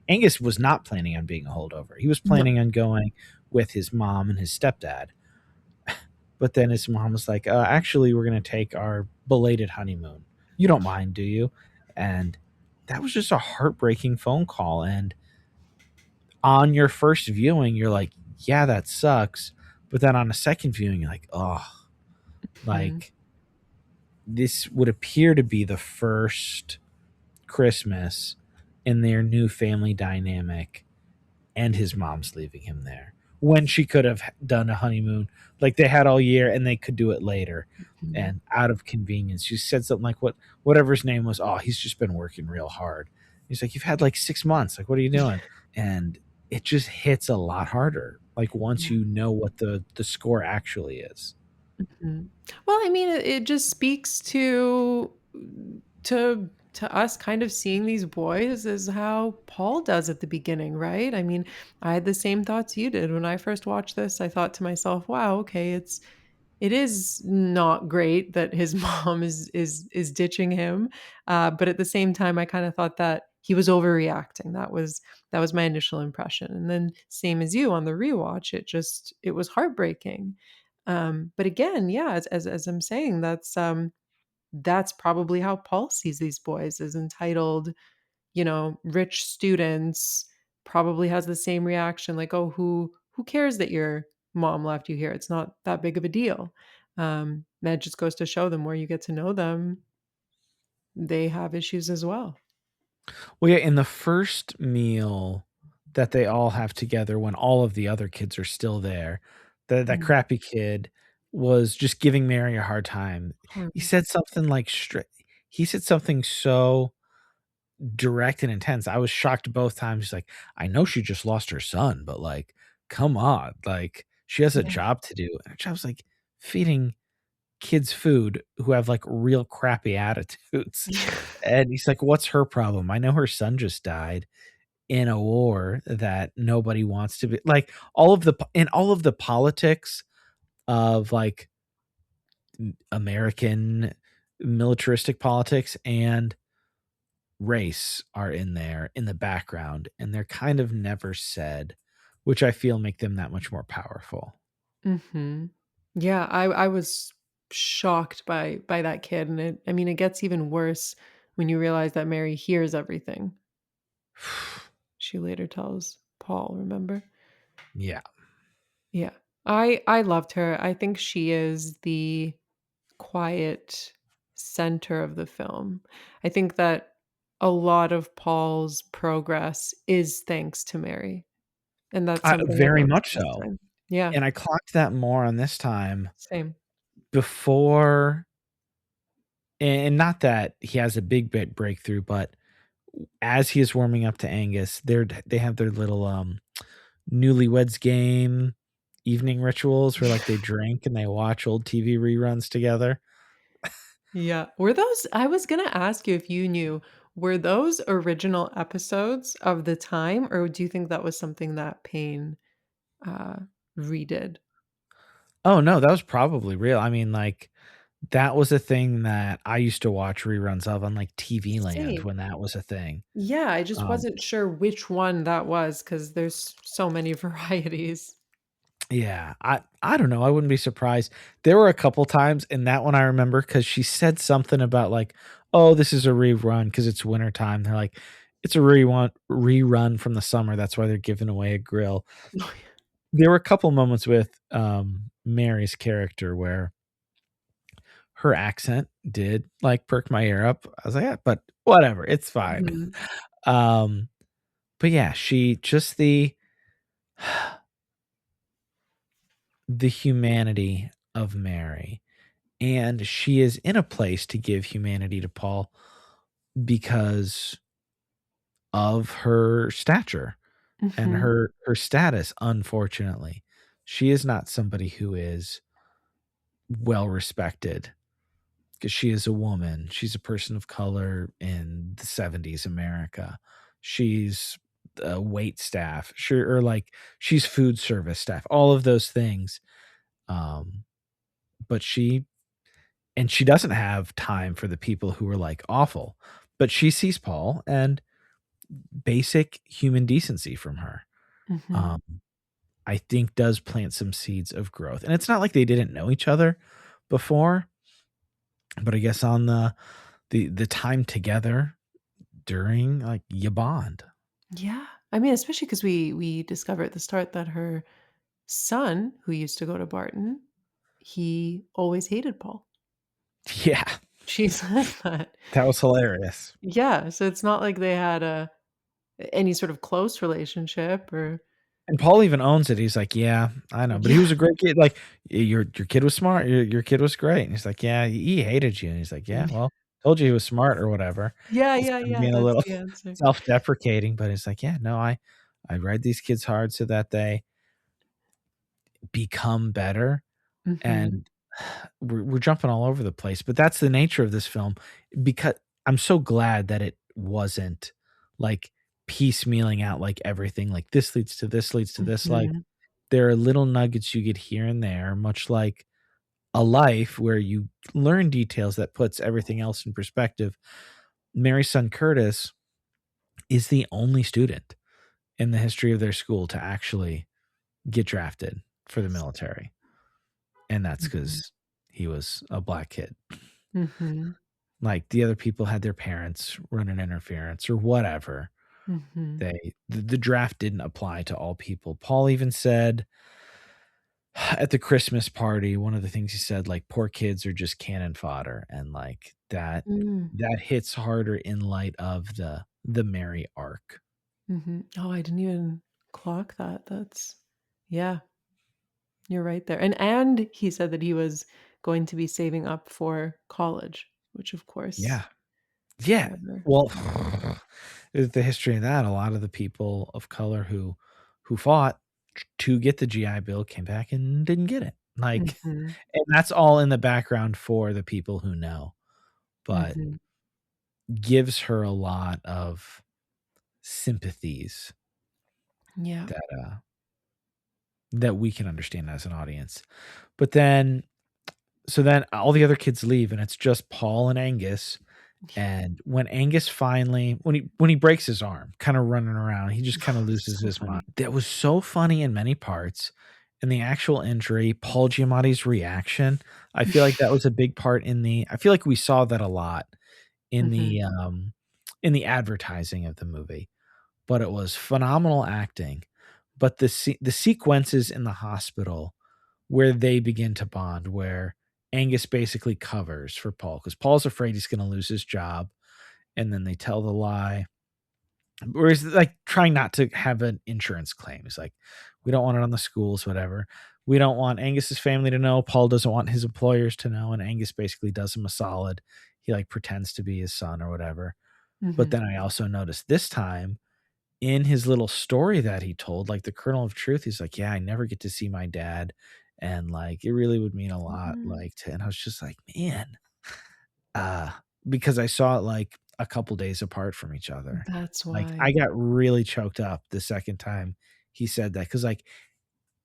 Angus was not planning on being a holdover. He was No. planning on going with his mom and his stepdad. But then his mom was like, "Actually, we're going to take our belated honeymoon. You don't mind, do you?" And that was just a heartbreaking phone call. And on your first viewing, you're like, "Yeah, that sucks." But then on a second viewing, you're like, "Oh, Mhm. like this would appear to be the first Christmas in their new family dynamic, and his mom's leaving him there when she could have done a honeymoon like they had all year, and they could do it later. Mhm. And out of convenience, she said something like, whatever his name was, "Oh, he's just been working real hard." He's like, "You've had like 6 months, like what are you doing?" And it just hits a lot harder like once Yeah. you know what the score actually is. Mhm. Well, I mean, it just speaks to us kind of seeing these boys as how Paul does at the beginning, right? I mean, I had the same thoughts you did when I first watched this. I thought to myself, "Wow, okay, it is not great that his mom is ditching him." But at the same time, I kind of thought that he was overreacting. That was my initial impression. And then same as you on the rewatch, it was heartbreaking. But again, yeah, as I'm saying, that's probably how Paul sees these boys as entitled, rich students, probably has the same reaction like, "Oh, who cares that your mom left you here? It's not that big of a deal." That just goes to show them where you get to know them, they have issues as well. Well, yeah, in the first meal that they all have together when all of the other kids are still there, that Mm, crappy kid was just giving Mary a hard time. He horrible. said something like he said something so direct and intense. I was shocked both times. He's like, "I know she just lost her son, but like, come on, like she has a Yeah. job to do." And I was like, feeding kids food who have like real crappy attitudes. And he's like, "What's her problem? I know her son just died in a war that nobody wants to be like all of the politics of like American militaristic politics and race are in there in the background, and they're kind of never said, which I feel make them that much more powerful." Mhm. Yeah, I was shocked by that kid, and I mean, it gets even worse when you realize that Mary hears everything. She later tells Paul, remember? Yeah. Yeah. I loved her. I think she is the quiet center of the film. I think that a lot of Paul's progress is thanks to Mary. And that's something I Very noticed much this so. time. Yeah, And I clocked that more on this time same. before, and not that he has a big bit breakthrough, but as he is warming up to Angus, they have their little newlyweds game evening rituals where like they drink and they watch old TV reruns together. Yeah. Were those I was gonna ask you if you knew, were those original episodes of the time, or do you think that was something that Payne, uh, redid? Oh no, that was probably real. I mean, like that was a thing that I used to watch reruns of on like TV Land Same. when that was a thing. Yeah, I just Um, wasn't sure which one that was because there's so many varieties. yeah, I don't know. I wouldn't be surprised. There were a couple times in that one I remember because she said something about like, "Oh, this is a rerun because it's wintertime." They're like, "It's a rerun from the summer. That's why they're giving away a grill." There were a couple moments with Mary's character where her accent did like perk my ear up. I was like, yeah, but whatever, it's fine. Mhm. Um, but yeah, she just the humanity of Mary. And she is in a place to give humanity to Paul because of her stature and Mhm. her status, unfortunately. She is not somebody who is well respected because she is a woman. She's a person of color in the 70s America. She's a wait staff, sure, or like she's food service staff, all of those things. Um, but she doesn't have time for the people who are like awful. But she sees Paul and basic human decency from her. Mhm. Um, I think does plant some seeds of growth. And it's not like they didn't know each other before, but I guess on the time together during, like, you bond. Yeah. I mean, especially because we discover at the start that her son, who used to go to Barton, he always hated Paul. Yeah, She says that. that was hilarious. Yeah, so it's not like they had a any sort of close relationship or And Paul even owns it. He's like, "Yeah, I know, but he yeah, was a great kid. Like, your kid was smart. Your kid was great." And he's like, "Yeah, he hated you." And he's like, "Yeah, well, told you he was smart or whatever." yeah, He's yeah, kind of yeah, being a that's little the answer. self-deprecating, but it's like, "Yeah, no, I ride these kids hard so that they become better." Mhm, And we're jumping all over the place, but that's the nature of this film because I'm so glad that it wasn't like piecemealing out like everything like this leads to this leads to this. Like mhm, there are little nuggets you get here and there, much like a life where you learn details that puts everything else in perspective. Mary's son Curtis is the only student in the history of their school to actually get drafted for the military. And that's mhm, because he was a black kid. mhm, Like, the other people had their parents run an interference or whatever. mhm. The draft didn't apply to all people. Paul even said at the Christmas party, one of the things he said, like, "Poor kids are just cannon fodder," and, like, Mm, that hits harder in light of the Mary arc. mhm. Oh, I didn't even clock that, that's yeah, you're right there, and he said that he was going to be saving up for college, which of course Yeah. Yeah. never Well, happened. the history of that, a lot of the people of color who fought to get the GI Bill came back and didn't get it. Like, Mhm, and that's all in the background for the people who know, but mhm. gives her a lot of sympathies Yeah. that, that we can understand as an audience. But then so then all the other kids leave, and it's just Paul and Angus. And when Angus finally when he breaks his arm, kinda running around, he just kinda loses So his mind. funny. That was so funny in many parts. In the actual injury, Paul Giamatti's reaction, I feel like that was a big part I feel like we saw that a lot Mhm, in the advertising of the movie, but it was phenomenal acting. But the sequences in the hospital where they begin to bond, where Angus basically covers for Paul because Paul's afraid he's gonna lose his job, and then they tell the lie, or he's like trying not to have an insurance claim. He's like, we don't want it on the schools, whatever. We don't want Angus's family to know. Paul doesn't want his employers to know, and Angus basically does him a solid. He like pretends to be his son or whatever. But Hmm. then I also noticed this time in his little story that he told, like the kernel of truth, he's like, yeah, I never get to see my dad. And like, it really would mean a lot. Like, and I was just like, man, uh, because I saw it like a couple days apart from each other. That's Like, why. I got really choked up the second time he said that. Cause like,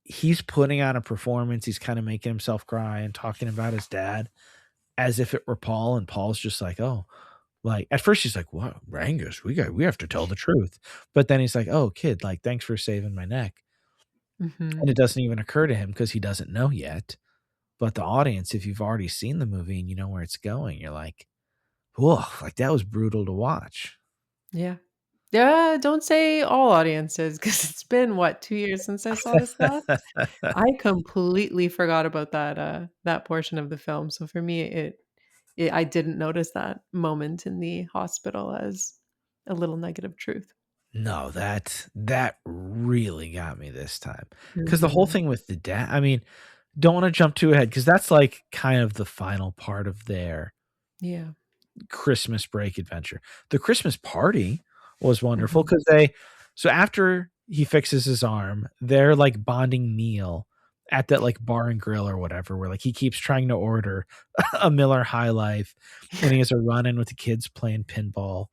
he's putting on a performance. He's kind of making himself cry and talking about his dad as if it were Paul. And Paul's just like, oh, like at first he's like, "What, Angus? We have to tell the truth." But then he's like, "Oh, kid, like thanks for saving my neck." Hmm. And it doesn't even occur to him because he doesn't know yet. But the audience, if you've already seen the movie and you know where it's going, you're like, "Whoa, like that was brutal to watch." Yeah. Yeah, don't say all audiences, because 'cause it's been, what, 2 years since I saw this last? I completely forgot about that portion of the film, so for me, I didn't notice that moment in the hospital as a little negative truth. No, that really got me this time. Because the whole Mhm. thing with the dad, I mean, don't want to jump too ahead because that's like kind of the final part of their Yeah. Christmas break adventure. The Christmas party was wonderful Mhm. because so after he fixes his arm, they're like bonding meal at that like bar and grill or whatever, where like he keeps trying to order a Miller High Life and he has a run in with the kids playing pinball.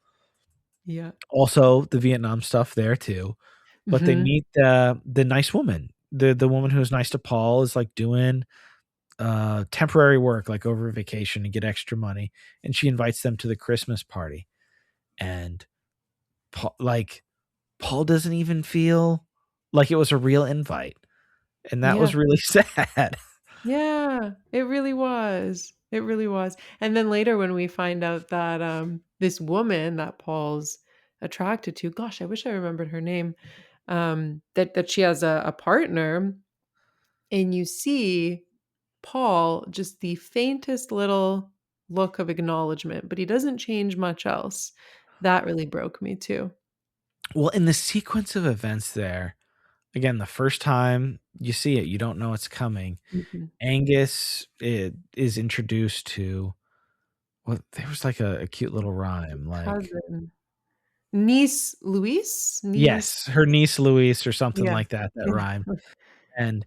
Yeah. Also, the Vietnam stuff there too. But they Mhm. meet the nice woman. The woman who's nice to Paul is like doing temporary work like over vacation to get extra money, and she invites them to the Christmas party. And Paul doesn't even feel like it was a real invite, and that Yeah. was really sad. Yeah, it really was. It really was. And then later when we find out that, this woman that Paul's attracted to, gosh, I wish I remembered her name, that she has a partner, and you see Paul just the faintest little look of acknowledgement, but he doesn't change much else. That really broke me too. Well, in the sequence of events there, again, the first time you see it, you don't know it's coming. Mhm. Angus is introduced to what there was like a cute little rhyme, like Cousin. Niece Louise? Niece, yes, her niece Louise or something yeah. like that that rhymed. And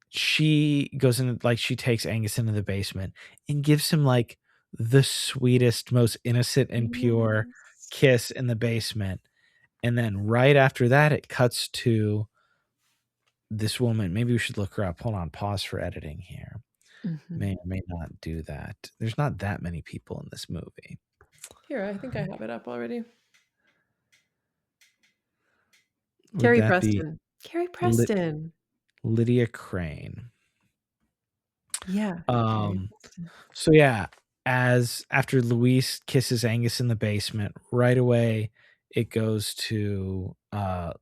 she goes in, like, she takes Angus into the basement and gives him, like, the sweetest, most innocent and pure Yes. kiss in the basement, and then right after that, it cuts to this woman. Maybe we should look her up. Hold on, pause for editing here. May Mhm. or may not do that. There's not that many people in this movie. Here, I think I have it up already. Would Carrie that be Preston. Carrie Ly Preston. Lydia Crane? Yeah, Carrie Um Preston. So yeah, as after Luis kisses Angus in the basement, right away it goes to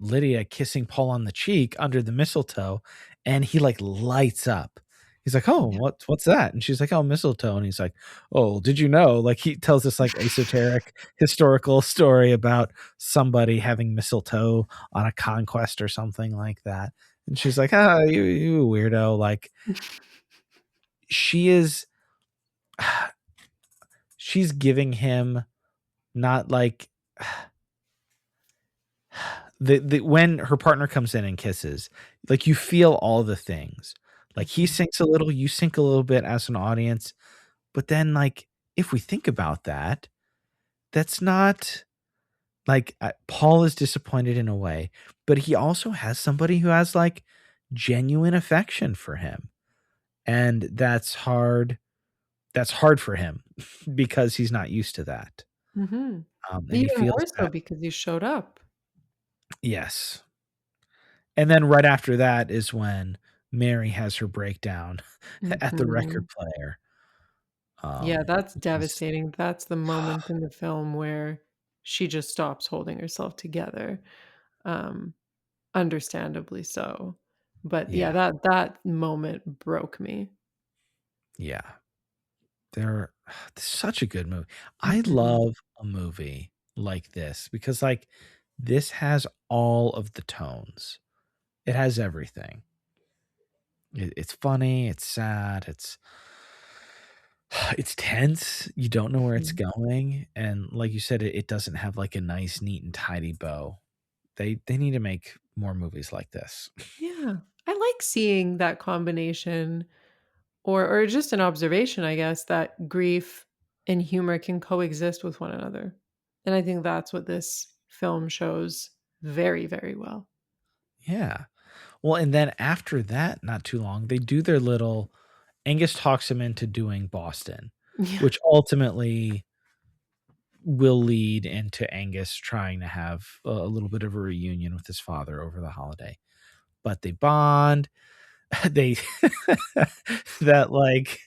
Lydia kissing Paul on the cheek under the mistletoe, and he like lights up. He's like, "Oh, Yeah. what's that?" And she's like, "Oh, mistletoe." And he's like, "Oh, did you know?" Like he tells this like esoteric historical story about somebody having mistletoe on a conquest or something like that. And she's like, "Ah, you weirdo." Like she is she's giving him not like the when her partner comes in and kisses, like you feel all the things. Like he Mhm. sinks a little, you sink a little bit as an audience, but then like if we think about that, that's not like Paul is disappointed in a way, but he also has somebody who has like genuine affection for him. And that's hard. That's hard for him because he's not used to that. Mhm. And he Even feels more so that. because you showed up. Yes. And then right after that is when Mary has her breakdown at the record Mhm. player. Yeah, that's Which is devastating. That's the moment in the film where she just stops holding herself together, um, understandably so. But yeah, yeah, that moment broke me. yeah. They're such a good movie. I Mhm. love a movie. like this, because like this has all of the tones. It has everything. It's funny, it's sad, it's tense. You don't know where it's Mhm. going, and like you said, it doesn't have like a nice, neat, and tidy bow. They need to make more movies like this. Yeah. I like seeing that combination or just an observation, I guess, that grief and humor can coexist with one another. And I think that's what this film shows very, very well. Yeah. Well, and then after that, not too long, they do their little Angus talks him into doing Boston, Yeah. which ultimately will lead into Angus trying to have a little bit of a reunion with his father over the holiday. But they bond. They that like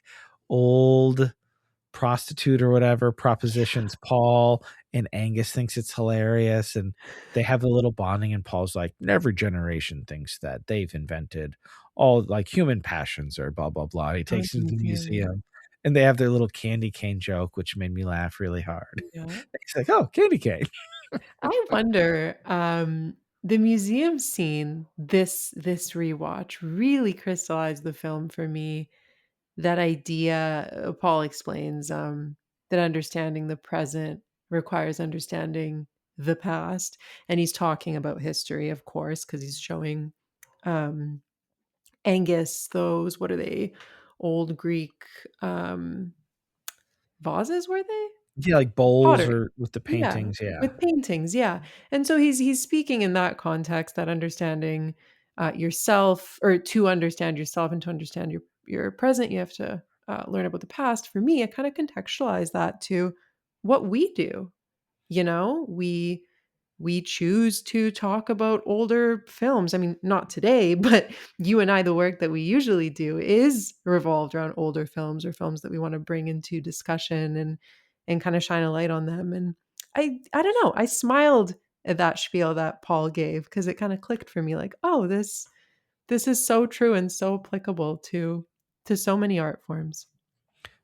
old prostitute or whatever propositions Paul, and Angus thinks it's hilarious, and they have a little bonding, and Paul's like, every generation thinks that they've invented all like human passions or blah blah blah. He Oh, takes the him to the museum. museum, and they have their little candy cane joke, which made me laugh really hard. Yeah. He's like, oh, candy cane. I wonder, the museum scene, this rewatch really crystallized the film for me. That idea, Paul explains, that understanding the present requires understanding the past, and he's talking about history, of course, because he's showing, um, Angus those what are they? Old Greek, vases, were they? Yeah, like bowls Pottery. or with the Yeah, paintings. Yeah. with paintings, yeah, and so he's speaking in that context, that understanding, yourself or to understand yourself and to understand your present, you have to, learn about the past. For me, I kinda contextualize that to what we do, you know? We choose to talk about older films. I mean, not today, but you and I, the work that we usually do is revolved around older films or films that we wanna bring into discussion and kinda shine a light on them, and I don't know, I smiled at that spiel that Paul gave because it kinda clicked for me like, "Oh, this is so true and so applicable to so many art forms."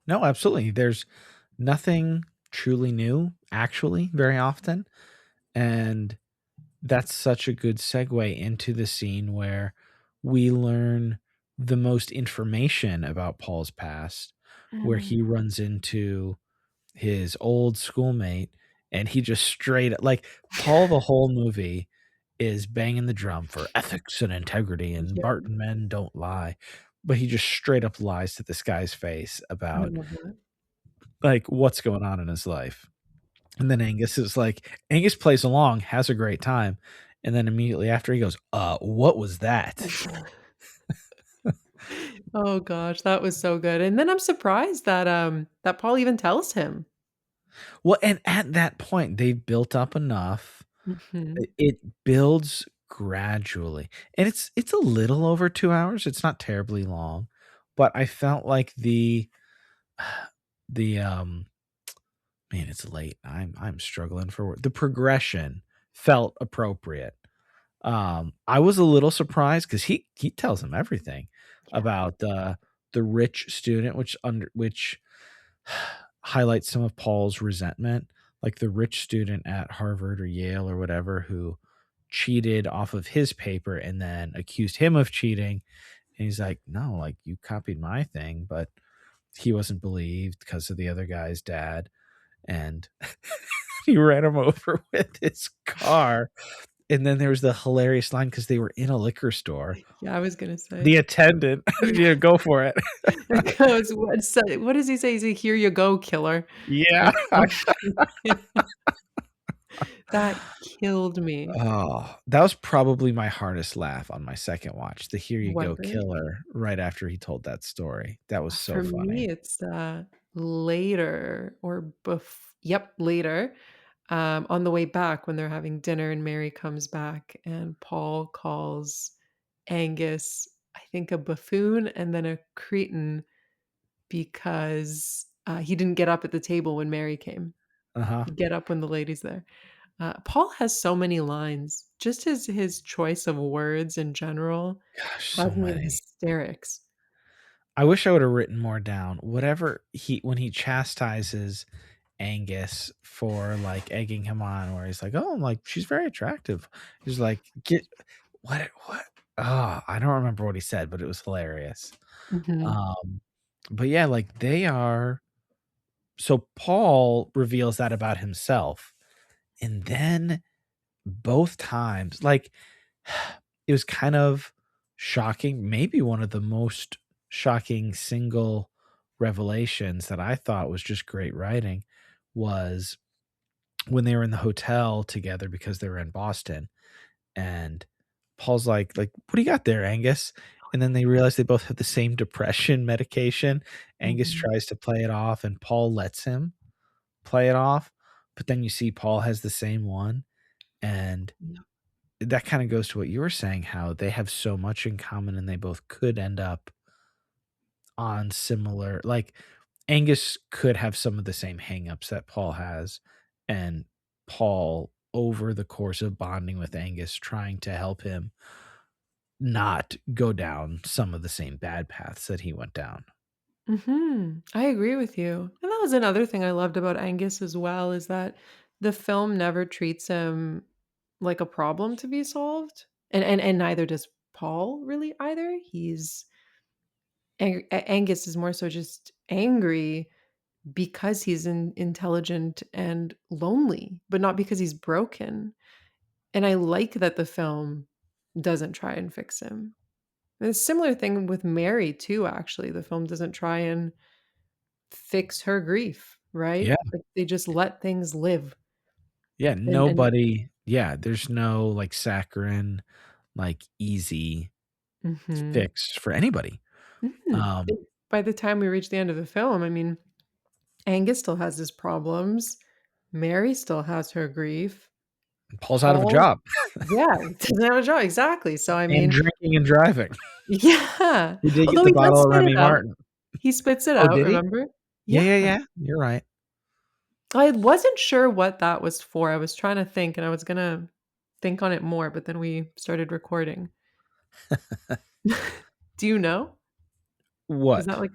No, absolutely. There's nothing truly new, actually, very often. And that's such a good segue into the scene where we learn the most information about Paul's past, where he Mm. runs into his old schoolmate, and he just straight like Paul the whole movie is banging the drum for ethics and integrity and Yeah, Barton men don't lie. But he just straight up lies to this guy's face I about love that. like what's going on in his life. And then Angus is like Angus plays along, has a great time, and then immediately after he goes, what was that?" Oh gosh, that was so good, and then I'm surprised that, that Paul even tells him. Well, and at that point, they've built up enough. Mhm. It builds gradually, and it's a little over 2 hours, it's not terribly long, but I felt like the man, it's late. I'm struggling for word. The progression felt appropriate. I was a little surprised because he tells him everything Yeah. about the rich student, which highlights some of Paul's resentment, like the rich student at Harvard or Yale or whatever who cheated off of his paper and then accused him of cheating. And he's like, no, like you copied my thing, but he wasn't believed because of the other guy's dad. And he ran him over with his car. And then there was the hilarious line because they were in a liquor store. Yeah, I was gonna say. The attendant, Yeah. yeah, go for it. It goes, what does he say? He's like, "Here you go, killer." Yeah. Like, oh, that killed me. Oh, that was probably my hardest laugh on my second watch. The "Here you Was go, it? killer" right after he told that story. That was so For me, funny. it's, later yep, later, on the way back when they're having dinner and Mary comes back and Paul calls Angus, I think, a buffoon and then a cretin because, he didn't get up at the table when Mary came. Uh-huh. He'd get up when the lady's there. Paul has so many lines. Just his choice of words in general Gosh, so has me in many. hysterics. I wish I would have written more down. Whatever he when he chastises Angus for like egging him on, where he's like, "Oh, like she's very attractive." He's like, "Get what?" Oh, I don't remember what he said, but it was hilarious. Mhm. Um, but yeah, like they are. So Paul reveals that about himself, and then both times, like it was kind of shocking, maybe one of the most shocking single revelations that I thought was just great writing was when they were in the hotel together because they were in Boston, and Paul's like, "What do you got there, Angus?" And then they realize they both have the same depression medication. Angus Mhm. tries to play it off and Paul lets him play it off, but then you see Paul has the same one, and Yeah. that kinda goes to what you were saying, how they have so much in common and they both could end up on similar, like, Angus could have some of the same hangups that Paul has, and Paul, over the course of bonding with Angus, trying to help him not go down some of the same bad paths that he went down. I agree with you. And that was another thing I loved about Angus as well is that the film never treats him like a problem to be solved. And neither does Paul really either. Angus is more so just angry because he's intelligent and lonely, but not because he's broken. And I like that the film doesn't try and fix him. And a similar thing with Mary too, actually. The film doesn't try and fix her grief, right? Yeah, Like, they just let things live. yeah, And nobody, yeah, there's no, like, saccharine, like, easy mhm, fix for anybody. Um, and by the time we reach the end of the film, I mean, Angus still has his problems, Mary still has her grief, Paul's out of a Paul job yeah, he doesn't have a job, exactly, so I and mean drinking and driving. yeah, He did get although the he does bottle of spit Remy it out. Martin. He spits it Oh, out, did he? remember? Yeah, Yeah. yeah, yeah, you're right. I wasn't sure what that was for, I was trying to think, and I was gonna think on it more, but then we started recording. Do you know? Is that What? like,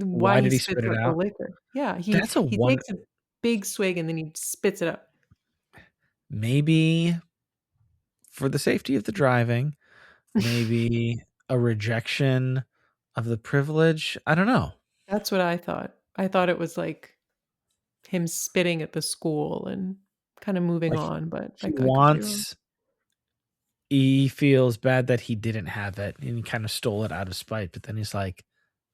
why Why he did he spits spit it out the out? liquor? Yeah, That's a he one. takes a big swig and then he spits it out. Maybe for the safety of the driving, maybe a rejection of the privilege, I don't know. That's what I thought. I thought it was like him spitting at the school and kinda moving Like, on, but he I could be wrong. wants he feels bad that he didn't have it, and he kinda stole it out of spite, but then he's like,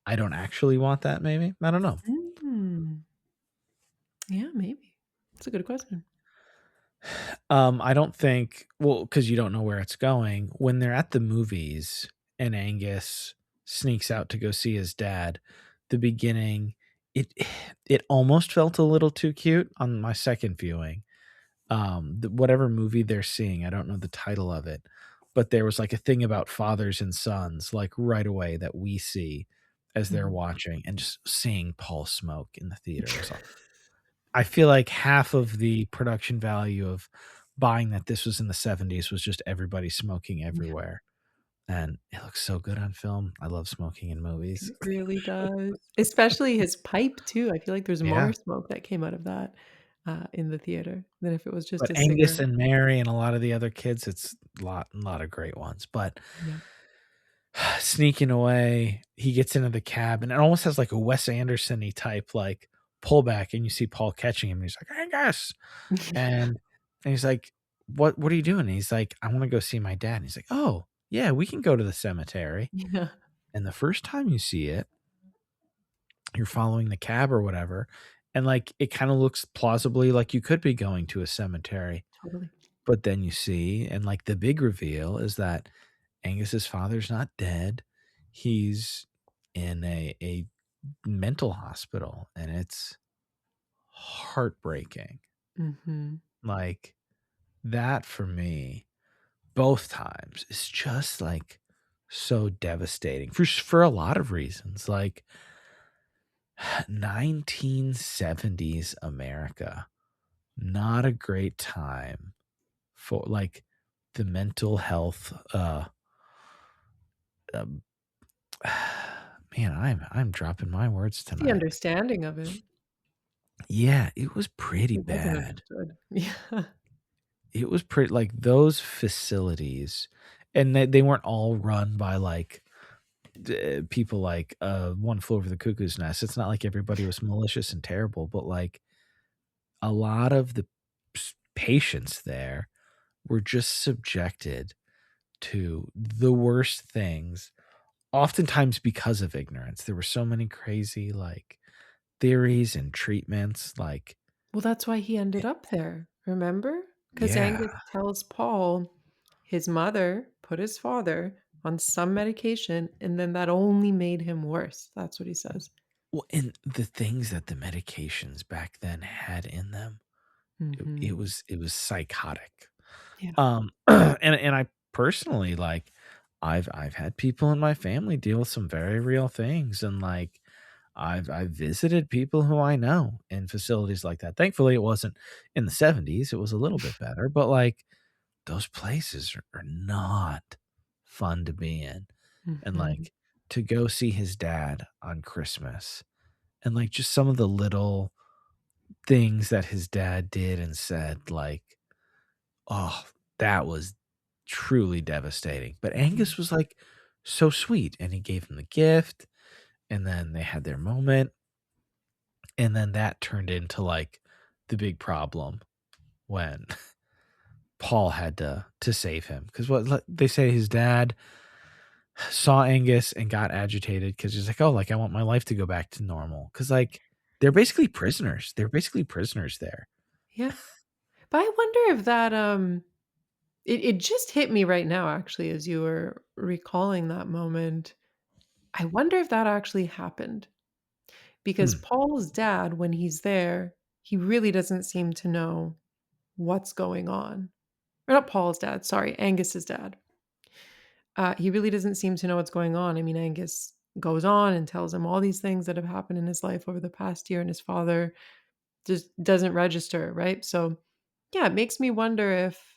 "I don't actually want that," maybe? I don't know. Mm. Yeah, maybe. That's a good question. I don't think, well, because you don't know where it's going. When they're at the movies and Angus sneaks out to go see his dad, the beginning, it it almost felt a little too cute on my second viewing. Whatever movie they're seeing, I don't know the title of it, but there was like a thing about fathers and sons, like right away that we see as they're Mhm. watching, and just seeing Paul smoke in the theater was all. I feel like half of the production value of buying that this was in the '70s was just everybody smoking Yeah, everywhere, and it looks so good on film. I love smoking in movies. it really does. Especially his pipe too. I feel like there's Yeah, more smoke that came out of that, in the theater than if it was just but a Angus cigarette. and Mary and a lot of the other kids, it's a lot of great ones, but Yeah. sneaking away, he gets into the cab, and it almost has like a Wes Anderson-y type, like, pullback, and you see Paul catching him, and he's like, "Angus!" And he's like, "What are you doing?" And he's like, "I wanna go see my dad." And he's like, "Oh, yeah, we can go to the cemetery." Yeah, And the first time you see it, you're following the cab or whatever, and, like, it kinda looks plausibly like you could be going to a cemetery, totally. but then you see, and, like, the big reveal is that Angus's father's not dead. He's in a mental hospital, and it's heartbreaking. Mhm. Like, that for me, both times, is just, like, so devastating for a lot of reasons, like, 1970s America, not a great time for, like, the mental health, um man, I'm dropping my words The tonight. understanding of it. Yeah, it was pretty It wasn't bad. understood. Yeah. It was pretty like those facilities, and they weren't all run by like people like One Flew Over the Cuckoo's Nest. It's not like everybody was malicious and terrible, but like a lot of the patients there were just subjected to the worst things, oftentimes because of ignorance. There were so many crazy like theories and treatments. Like, Well, that's why he ended up there, remember? Because yeah. Angus tells Paul his mother put his father on some medication, and then that only made him worse. That's what he says. Well, and the things that the medications back then had in them, Mhm. it was psychotic. Yeah. And I personally like I've had people in my family deal with some very real things, and like I've visited people who I know in facilities like that. Thankfully, it wasn't in the 70s. It was a little bit better, but like those places are not fun to be in. And Mhm. like to go see his dad on Christmas and like just some of the little things that his dad did and said, like, oh, that was truly devastating. But Angus was like so sweet and he gave him the gift and then they had their moment. And then that turned into like the big problem when Paul had to save him. Because what they say his dad saw Angus and got agitated because he's like, oh, like I want my life to go back to normal. Because like they're basically prisoners. They're basically prisoners there. Yeah. But I wonder if that, it just hit me right now, actually, as you were recalling that moment. I wonder if that actually happened. Because Hmm. Paul's dad, when he's there, he really doesn't seem to know what's going on. Or not Paul's dad, sorry, Angus's dad. He really doesn't seem to know what's going on. I mean, Angus goes on and tells him all these things that have happened in his life over the past year, and his father just doesn't register, right? So, yeah, it makes me wonder if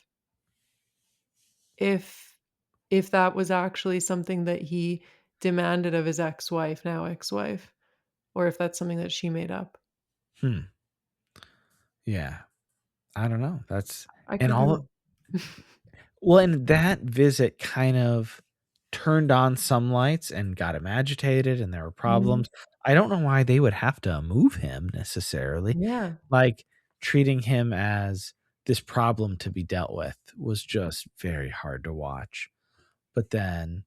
if that was actually something that he demanded of his ex-wife, now ex-wife, or if that's something that she made up. Hmm. Yeah. I don't know. That's I and could be all wrong. well, and that visit kind of turned on some lights and got him agitated and there were Mhm. problems. I don't know why they would have to move him necessarily. Yeah. Like treating him as this problem to be dealt with was just very hard to watch. But then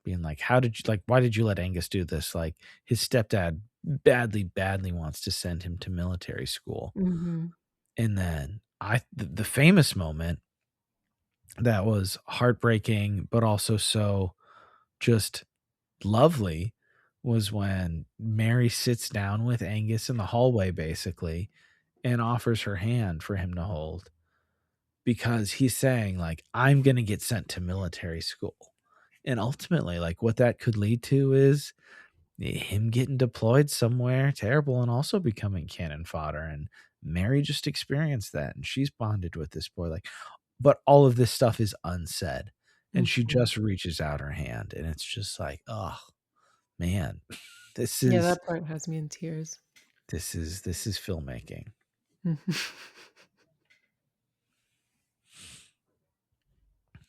being like, how did you like why did you let Angus do this? Like his stepdad badly wants to send him to military school. Mhm. And then the famous moment that was heartbreaking, but also so just lovely was when Mary sits down with Angus in the hallway basically and offers her hand for him to hold because he's saying like I'm going to get sent to military school. And ultimately like what that could lead to is him getting deployed somewhere terrible and also becoming cannon fodder, and Mary just experienced that and she's bonded with this boy like, but all of this stuff is unsaid and she Mhm. just reaches out her hand and it's just like, oh man, this Yeah, is that part has me in tears. this is filmmaking. Mhm.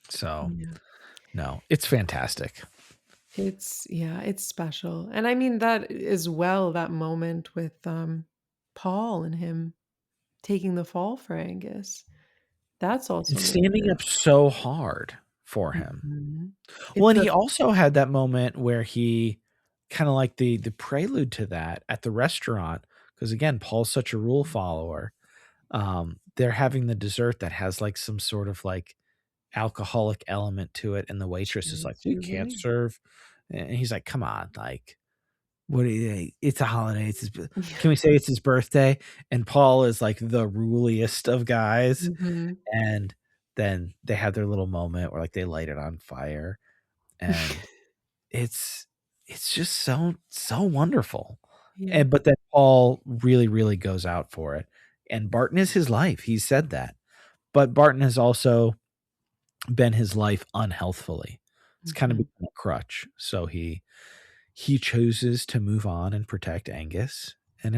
So Yeah. no, it's fantastic. It's yeah, it's special. And I mean that as well, that moment with Paul and him taking the fall for Angus. That's And also standing moving. up so hard for him. Mhm. Well, It's and the he also had that moment where he kind of like the prelude to that at the restaurant because again, Paul's such a rule follower. They're having the dessert that has like some sort of like alcoholic element to it, and the waitress is like, "We can't really. serve," and he's like, "Come on, like, what? It's a holiday. It's his. Yeah. Can we say it's his birthday?" And Paul is like the rulliest of guys, Mhm. and then they have their little moment where like they light it on fire, and it's it's just so wonderful. Yeah. And but then Paul really goes out for it, and Barton is his life. He said that, but Barton has also been his life unhealthfully. It's kind of Mhm. become a crutch. So he chooses to move on and protect Angus, and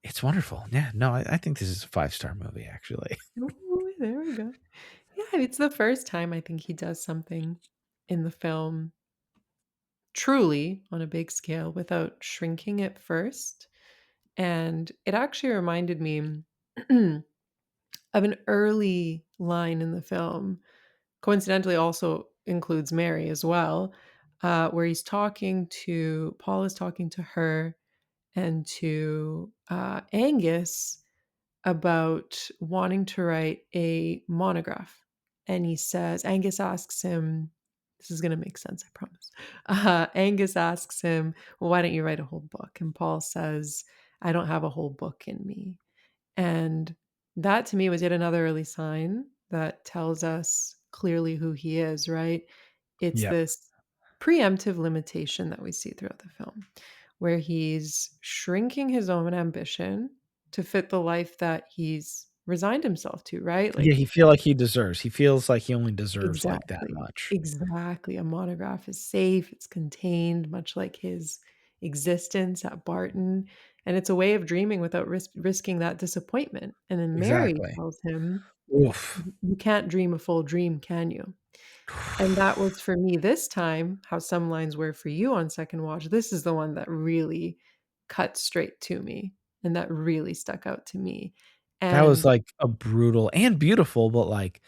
It's wonderful. Yeah, no, I think this is a 5-star movie, actually. Ooh, there we go. Yeah, it's the first time I think he does something in the film truly on a big scale without shrinking it first. And it actually reminded me of an early line in the film, coincidentally also includes Mary as well, where Paul is talking to her and to Angus about wanting to write a monograph. And Angus asks him, this is going to make sense, I promise. Angus asks him, well, why don't you write a whole book? And Paul says, I don't have a whole book in me. And that to me was yet another early sign that tells us clearly who he is, right? It's Yep. this preemptive limitation that we see throughout the film, where he's shrinking his own ambition to fit the life that he's resigned himself to, right? Yeah, Like, he feels like he only deserves like that exactly. much. Exactly. A monograph is safe, it's contained, much like his existence at Barton. And it's a way of dreaming without risking that disappointment. And then Mary Exactly. tells him, Oof. you can't dream a full dream, can you? And that was for me this time, how some lines were for you on second watch. This is the one that really cut straight to me and that really stuck out to me. That was, And like, a brutal and beautiful, but, like,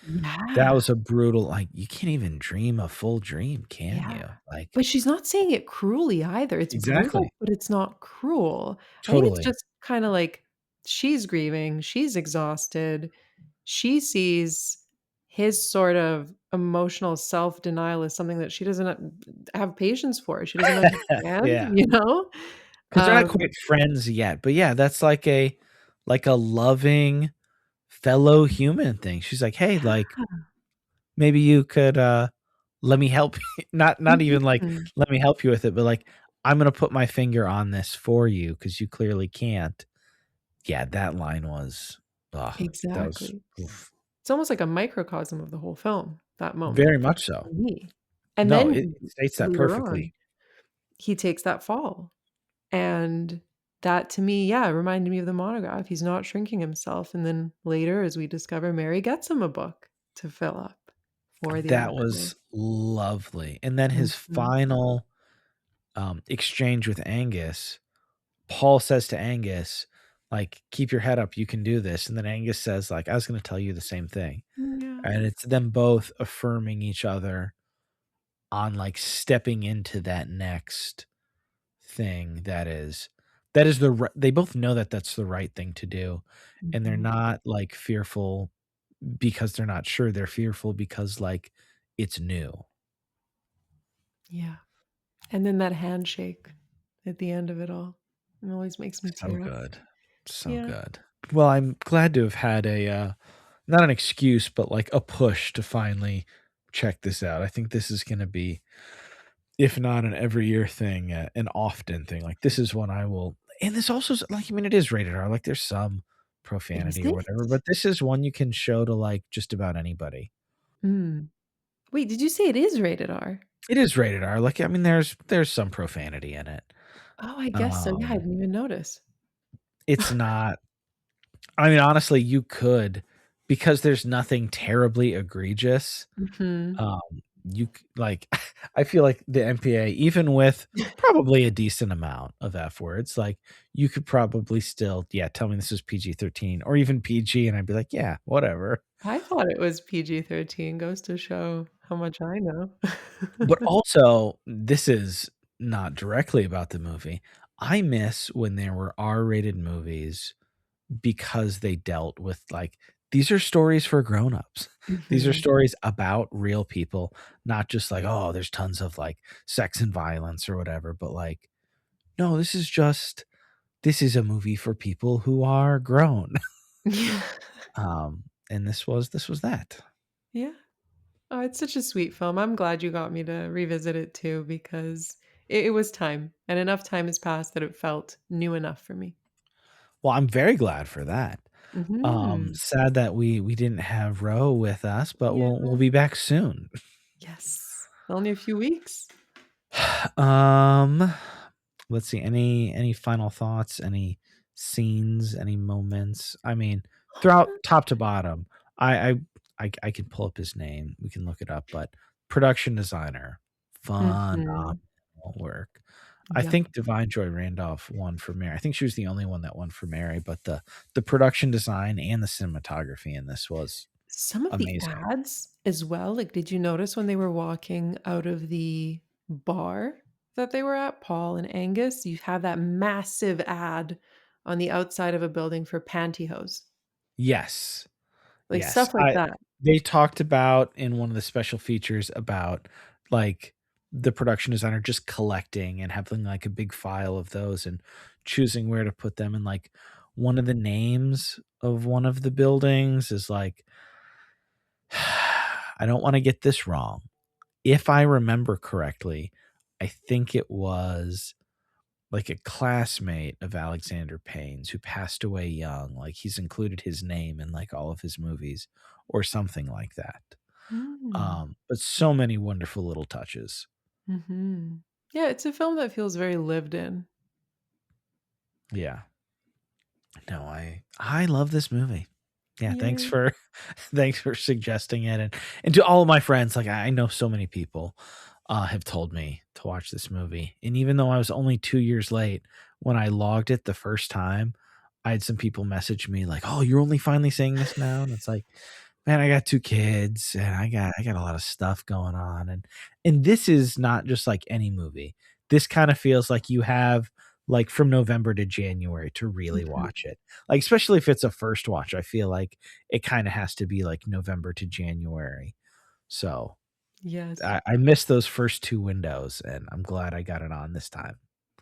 that yeah, was a brutal, like, you can't even dream a full dream, can yeah. you? Like But she's not saying it cruelly either. It's brutal, exactly. but it's not cruel. I think it's Totally. just kinda like she's grieving, she's exhausted. She sees his sort of emotional self-denial as something that she doesn't have patience for. She doesn't understand, Yeah. you know? 'Cause they're not Um, quite friends yet, but yeah, that's like a loving fellow human thing. She's like, "Hey, like, yeah. maybe you could, let me help you." Not even like, Mhm. "Let me help you with it," but like, "I'm gonna put my finger on this for you because you clearly can't." Yeah, that line was ugh, that was Exactly. oof. It's almost like a microcosm of the whole film, that moment Very for much so. me. And No, it then states that later perfectly. on, he takes that fall. And that to me, yeah, reminded me of the monograph. He's not shrinking himself. And then later, as we discover, Mary gets him a book to fill up for the That actual. was lovely, and then his Mhm. final, exchange with Angus, Paul says to Angus, like, "Keep your head up, you can do this," and then Angus says, like, "I was gonna tell you the same thing," Yeah. and it's them both affirming each other on, like, stepping into that next thing that is they both know that that's the right thing to do, and they're Mhm. not, like, fearful because they're not sure, they're fearful because, like, it's new. Yeah. And then that handshake at the end of it all. It always makes me So tear up. good. So Yeah. good. Well, I'm glad to have had a, not an excuse, but, like, a push to finally check this out. I think this is gonna be, if not an every year thing, an often thing. Like, this is one I will and this also is like, I mean, it is rated R, like, there's some Is profanity or whatever, it? but this is one you can show to, like, just about anybody. Mm. Wait, did you say it is rated R? It is rated R, like, I mean, there's some profanity in it. Oh, I guess so. Yeah, I Um, didn't even notice. it's not I mean, honestly, you could because there's nothing terribly egregious. Mhm. Um, you c like, I feel like the MPA, even with probably a decent amount of F words, like, you could probably still, yeah, tell me this is PG-13 or even PG, and I'd be like, "Yeah, whatever." I thought it was PG-13, goes to show how much I know. But also, this is not directly about the movie. I miss when there were R-rated movies because they dealt with, like, these are stories for grown-ups. These are Mhm. stories about real people, not just like, "Oh, there's tons of, like, sex and violence," or whatever, but, like, no, this is a movie for people who are grown. Yeah. And this was that. Yeah. Oh, it's such a sweet film. I'm glad you got me to revisit it too because it was time, and enough time has passed that it felt new enough for me. Well, I'm very glad for that. Mhm. Sad that we didn't have Ro with us, but Yeah. we'll be back soon. Yes. Only a few weeks. Um, let's see, any final thoughts, any scenes, any moments. I mean, throughout top to bottom, I I I can pull up his name. We can look it up, but production designer, phenomenal Mhm. work. I Yeah. think Divine Joy Randolph won for Mary. I think she was the only one that won for Mary, but the production design and the cinematography in this was Some of the amazing. ads as well, like, did you notice when they were walking out of the bar that they were at, Paul and Angus? You have that massive ad on the outside of a building for pantyhose, Yes. like, Yes. stuff like that. They talked about in one of the special features about, like, the production designer just collecting and having, like, a big file of those and choosing where to put them, and, like, one of the names of one of the buildings is, like I don't wanna get this wrong. If I remember correctly, I think it was, like, a classmate of Alexander Payne's who passed away young, like, he's included his name in, like, all of his movies or something like that. Mm. But so many wonderful little touches. Mhm. Yeah, it's a film that feels very lived in. Yeah. No, I love this movie. Yeah, thanks Yeah. for thanks for suggesting it, and to all of my friends, like, I know so many people, have told me to watch this movie, and even though I was only 2 years late, when I logged it the first time, I had some people message me like, "Oh, you're only finally seeing this now?" And it's like, "Man, I got 2 kids, and I got a lot of stuff going on," and this is not just like any movie. This kinda feels like you have, like, from November to January to really Mhm. watch it. Like, especially if it's a first watch, I feel like it kinda has to be, like, November to January. So, Yes. I missed those first 2 windows, and I'm glad I got it on this time.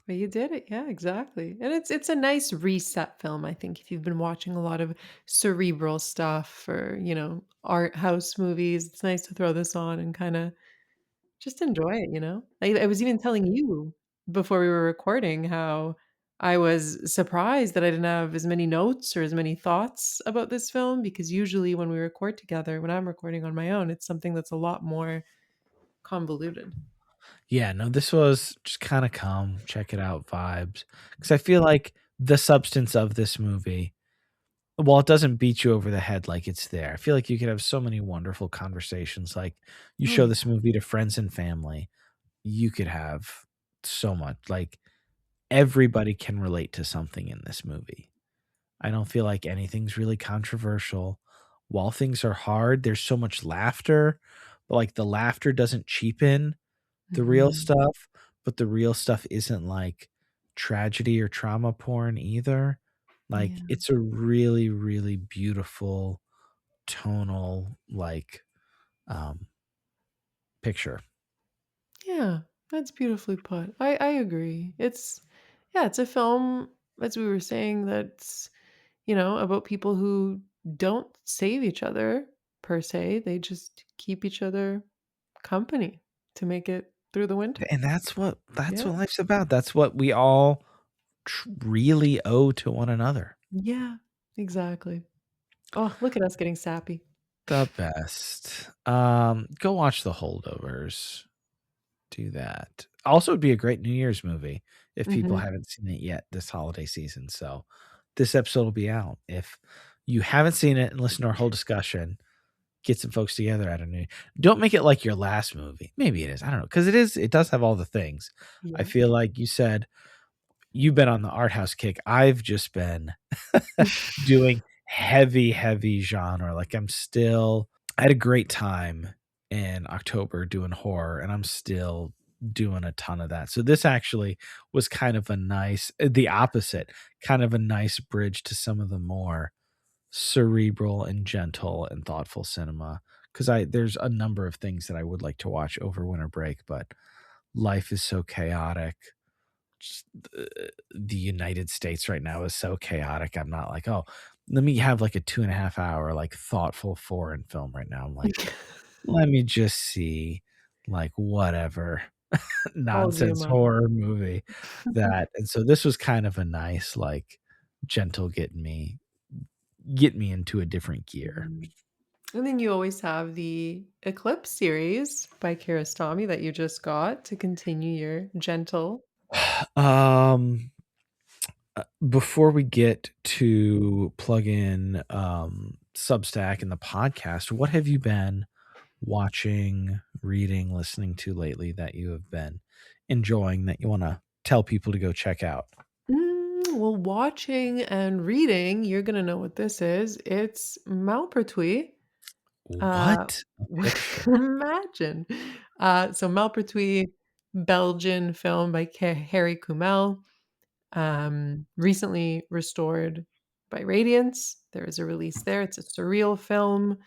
But you did it. Yeah, exactly. And it's a nice reset film, I think, if you've been watching a lot of cerebral stuff or, art house movies, it's nice to throw this on and kinda just enjoy it, you know? I was even telling you before we were recording how I was surprised that I didn't have as many notes or as many thoughts about this film because usually when we record together, when I'm recording on my own, it's something that's a lot more convoluted. Yeah, no, this was just kinda come, check it out vibes, because I feel like the substance of this movie, while it doesn't beat you over the head like it's there, I feel like you could have so many wonderful conversations, like, you Oh, show yeah. this movie to friends and family, you could have so much like, everybody can relate to something in this movie. I don't feel like anything's really controversial. While things are hard, there's so much laughter, but, like, the laughter doesn't cheapen the real Mhm. stuff, but the real stuff isn't, like, tragedy or trauma porn either. Like, Yeah. it's a really, really beautiful tonal, like, um, picture. Yeah, that's beautifully put. I agree. Yeah, it's a film, as we were saying, that's, about people who don't save each other per se. They just keep each other company to make it through the winter. And that's Yeah. what life's about. That's what we all really owe to one another. Yeah, exactly. Oh, look at us getting sappy. The best. Go watch The Holdovers. Do that. Also, it'd be a great New Year's movie if people Mhm. haven't seen it yet this holiday season. So, this episode will be out. If you haven't seen it and listen to our whole discussion, get some folks together at a new. Don't make it like your last movie. Maybe it is. I don't know because it is. It does have all the things. I Yeah. feel like you said you've been on the art house kick. I've just been doing heavy, heavy genre. Like I'm still I had a great time in October doing horror, and I'm still doing a ton of that. So this actually was kind of a nice the opposite, kind of a nice bridge to some of the more cerebral and gentle and thoughtful cinema. Because I there's a number of things that I would like to watch over winter break, but life is so chaotic. Just the United States right now is so chaotic. I'm not like, oh, let me have like a 2.5 hour like thoughtful foreign film right now. I'm like, let me just see like whatever I'll nonsense zoom out. horror movie that and so this was kind of a nice, like, gentle get me into a different gear. Mhm. And then you always have the Eclipse series by Kiarostami that you just got to continue your gentle. Um, Before we get to plug in Substack and the podcast, what have you been watching, reading, listening to lately that you have been enjoying that you want to tell people to go check out? Well, watching and reading, you're gonna know what this is. It's Malpertuis. Uh, What a picture. imagine. So Malpertuis, Belgian film by Harry Kumel, recently restored by Radiance. There is a release there. It's a surreal film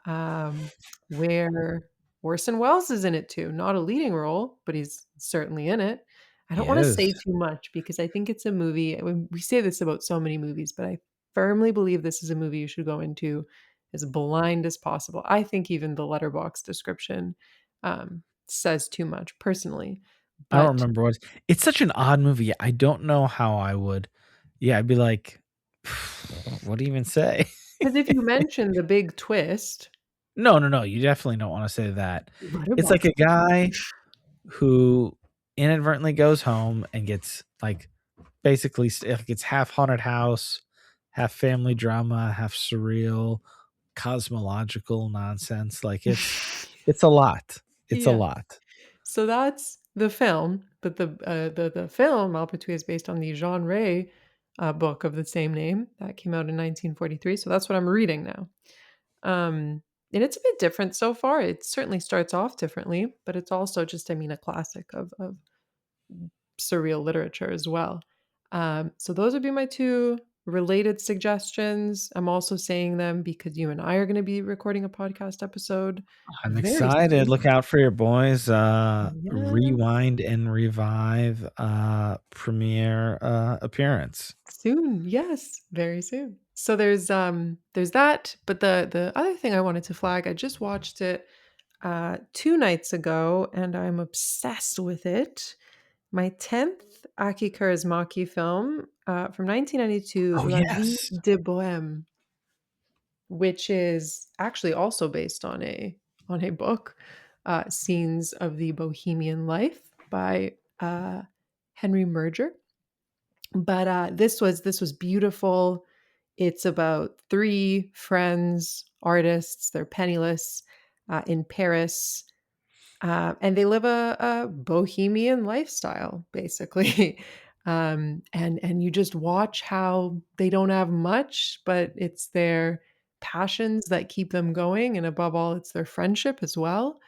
um, where Orson Welles is in it too. Not a leading role, but he's certainly in it. I don't He want to say is. too much because I think it's a movie. We say this about so many movies, but I firmly believe this is a movie you should go into as blind as possible. I think even the Letterboxd description says too much personally. I don't But remember it's such an odd movie. I don't know how I would. Yeah, I'd be like, what do you even say? because if you mention the big twist, No, no, no. You definitely don't want to say that. It's like Letterboxd. a guy who inadvertently goes home and gets like basically like it's half haunted house, half family drama, half surreal, cosmological nonsense. Like it's a lot. It's a Yeah. lot. So that's the film, but the film Malpertuis is based on the Jean Ray book of the same name that came out in 1943. So that's what I'm reading now, and it's a bit different so far. It certainly starts off differently, but it's also just, I mean, a classic of surreal literature as well. So those would be my two related suggestions. I'm also saying them because you and I are going to be recording a podcast episode I'm very excited. soon. Look out for your boys. Yeah. Rewind and revive premiere appearance. Soon, yes, very soon. So there's that, but the other thing I wanted to flag, I just watched it 2 nights ago and I'm obsessed with it. My 10th Aki Kaurismäki film from 1992, Oh La Vie yes. de Bohème, which is actually also based on a book, Scenes of the Bohemian Life by Henry Merger. But this was beautiful. It's about 3 friends, artists, they're penniless, in Paris, and they live a bohemian lifestyle, basically. And you just watch how they don't have much, but it's their passions that keep them going, and above all, it's their friendship as well.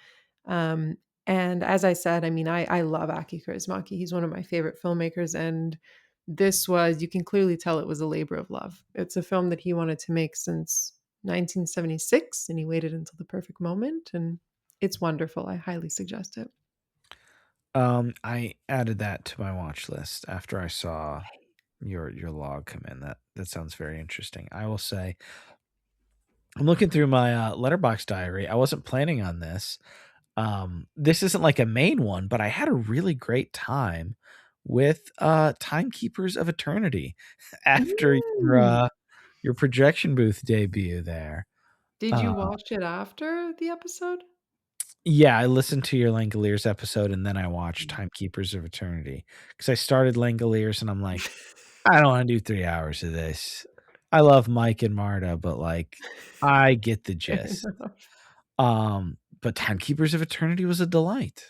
Um, and as I said, I mean, I love Aki Kaurismäki. He's one of my favorite filmmakers, and this was, you can clearly tell it was a labor of love. It's a film that he wanted to make since 1976, and he waited until the perfect moment, and it's wonderful. I highly suggest it. I added that to my watch list after I saw your log come in. That sounds very interesting. I will say I'm looking through my letterbox diary. I wasn't planning on this. This isn't like a main one, but I had a really great time with Timekeepers of Eternity after Mm. your projection booth debut there. Did Uh you watch it after the episode? yeah, I listened to your Langoliers episode and then I watched Mm. Timekeepers of Eternity because I started Langoliers and I'm like, I don't want to do 3 hours of this. I love Mike and Marta, but like I get the Fair gist. enough. But Timekeepers of Eternity was a delight.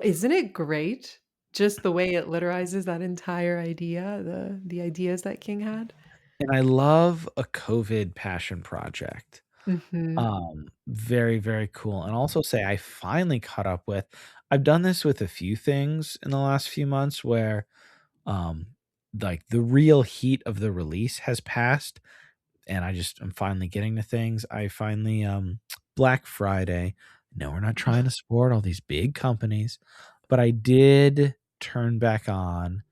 Isn't it great? Just the way it literizes that entire idea, the ideas that King had. And I love a COVID passion project. Mhm. Very, very cool. And also say I finally caught up with I've done this with a few things in the last few months where um like the real heat of the release has passed and I'm finally getting to things. I finally Black Friday. No, we're not trying to support all these big companies, but I did turn back on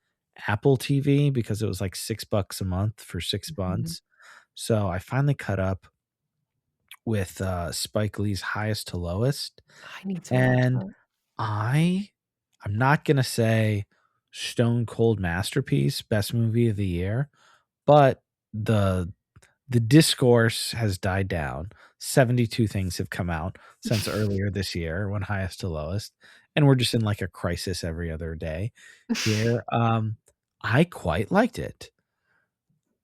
Apple TV because it was like $6 a month for 6 Mhm. months. So I finally caught up with Spike Lee's Highest to Lowest, I need to watch and that. I I'm not gonna say stone cold masterpiece, best movie of the year, but the the discourse has died down. 72 things have come out since earlier this year when Highest to Lowest, and we're just in like a crisis every other day here. I quite liked it.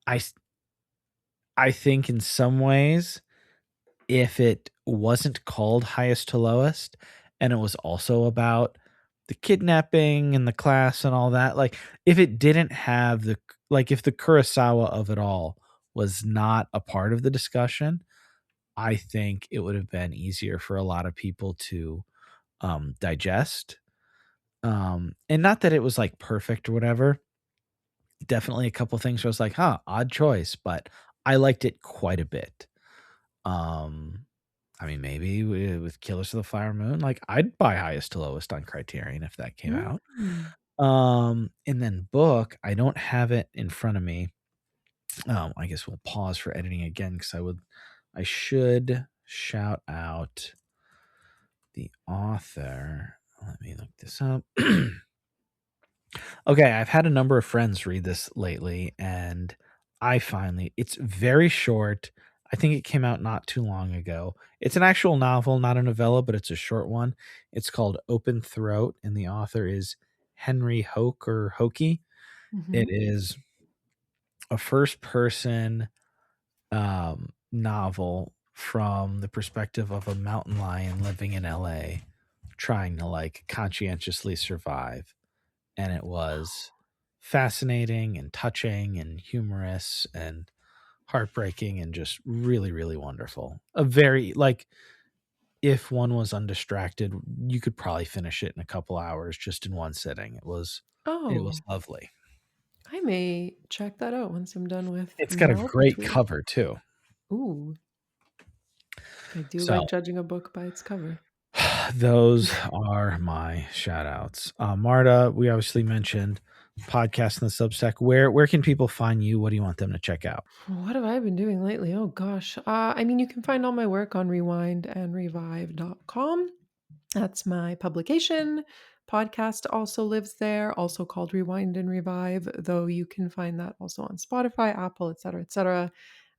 I think in some ways, if it wasn't called Highest to Lowest, and it was also about the kidnapping and the class and all that, like, if it didn't have if the Kurosawa of it all was not a part of the discussion, I think it would have been easier for a lot of people to digest. And not that it was like perfect or whatever. Definitely a couple things where I was like, huh, odd choice, but I liked it quite a bit. Um, I mean, maybe with Killers of the Flower Moon, like I'd buy Highest to Lowest on Criterion if that came out. Mm. And then book, I don't have it in front of me. I guess we'll pause for editing again because I should shout out the author. Let me look this up. Okay, I've had a number of friends read this lately, and it's very short. I think it came out not too long ago. It's an actual novel, not a novella, but it's a short one. It's called Open Throat, and the author is Henry Hoke or Hokie. It Mhm. is a first person novel from the perspective of a mountain lion living in LA trying to like conscientiously survive. And it was fascinating and touching and humorous and heartbreaking and just really, really wonderful. A very like if one was undistracted, you could probably finish it in a couple hours just in one sitting. It was Oh, lovely. I may check that out once I'm done with It's got a great Malpertwee. cover too. Ooh, I do So like judging a book by its cover. those are my shout outs. Marta, we obviously mentioned podcast and the Substack. Where can people find you? What do you want them to check out? What have I been doing lately? Oh gosh. I mean, you can find all my work on rewindandrevive.com. That's my publication. Podcast also lives there, also called Rewind and Revive, though you can find that also on Spotify, Apple, etc., etc.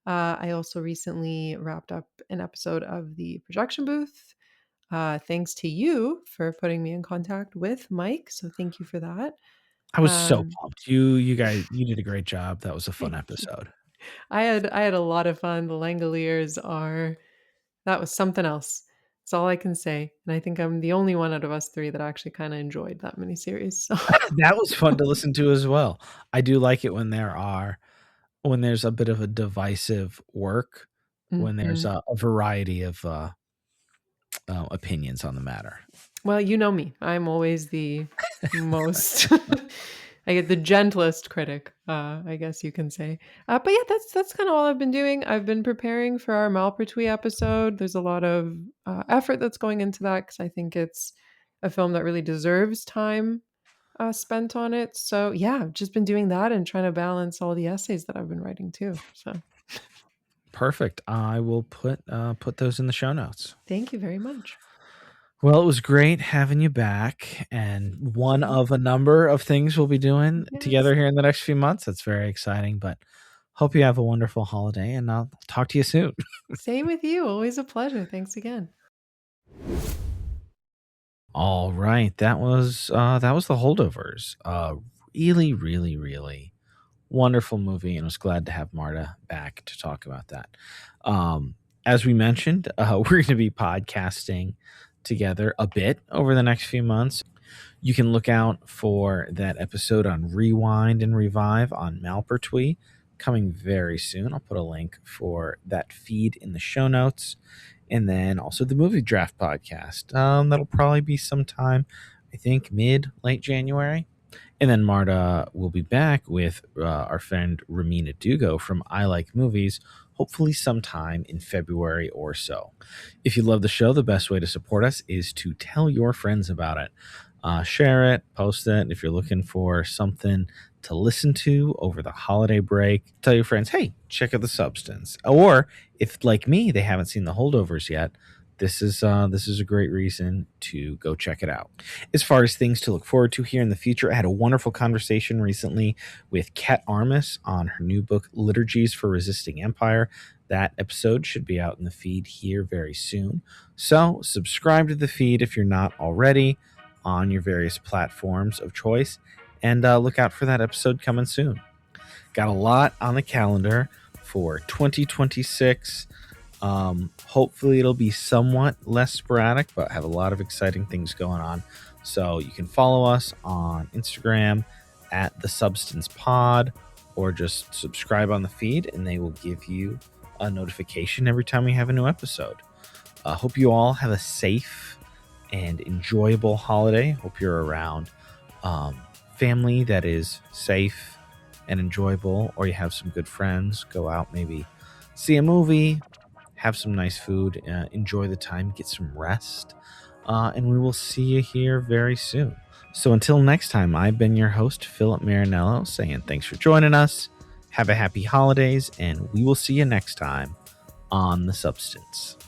I also recently wrapped up an episode of the projection booth. Thanks to you for putting me in contact with Mike. So thank you for that. I was so Um, pumped. You guys, you did a great job. That was a fun thank you. episode. I had a lot of fun. The Langoliers are that was something else. That's all I can say. And I think I'm the only one out of us three that actually kind of enjoyed that miniseries. So That was fun to listen to as well. I do like it when there's a bit of a divisive work, when there's Mhm. a variety of opinions on the matter. Well, you know me. I'm always the most I get the gentlest critic, I guess you can say. But yeah, that's kind of all I've been doing. I've been preparing for our Malpertwee episode. There's a lot of effort that's going into that because I think it's a film that really deserves time spent on it. So yeah, I've just been doing that and trying to balance all the essays that I've been writing too. So Perfect. I will put those in the show notes. thank you very much. Well, it was great having you back, and one Same. of a number of things we'll be doing Yes. together here in the next few months. That's very exciting, but hope you have a wonderful holiday, and I'll talk to you soon. Same with you. Always a pleasure. Thanks again. All right, that was the Holdovers. Really, really, really wonderful movie, and I was glad to have Marta back to talk about that. As we mentioned, we're going to be podcasting together a bit over the next few months. You can look out for that episode on Rewind and Revive on Malpertwee coming very soon. I'll put a link for that feed in the show notes. And then also the Movie Draft podcast. That'll probably be sometime, I think, late January. And then Marta will be back with our friend Ramina Dugo from I Like Movies, hopefully sometime in February or so. If you love the show, the best way to support us is to tell your friends about it. Share it, post it. If you're looking for something to listen to over the holiday break, tell your friends, hey, check out The Substance. Or if, like me, they haven't seen The Holdovers yet, this is a great reason to go check it out. As far as things to look forward to here in the future, I had a wonderful conversation recently with Kat Armis on her new book, Liturgies for Resisting Empire. That episode should be out in the feed here very soon. So subscribe to the feed if you're not already on your various platforms of choice, and look out for that episode coming soon. got a lot on the calendar for 2026. Hopefully it'll be somewhat less sporadic, but have a lot of exciting things going on. So you can follow us on Instagram at The Substance Pod, or just subscribe on the feed and they will give you a notification every time we have a new episode. Hope you all have a safe and enjoyable holiday. Hope you're around family that is safe and enjoyable, or you have some good friends. Go out, maybe see a movie, have some nice food, enjoy the time, get some rest, and we will see you here very soon. So until next time, I've been your host, Philip Marinello, saying thanks for joining us. Have a happy holidays, and we will see you next time on The Substance.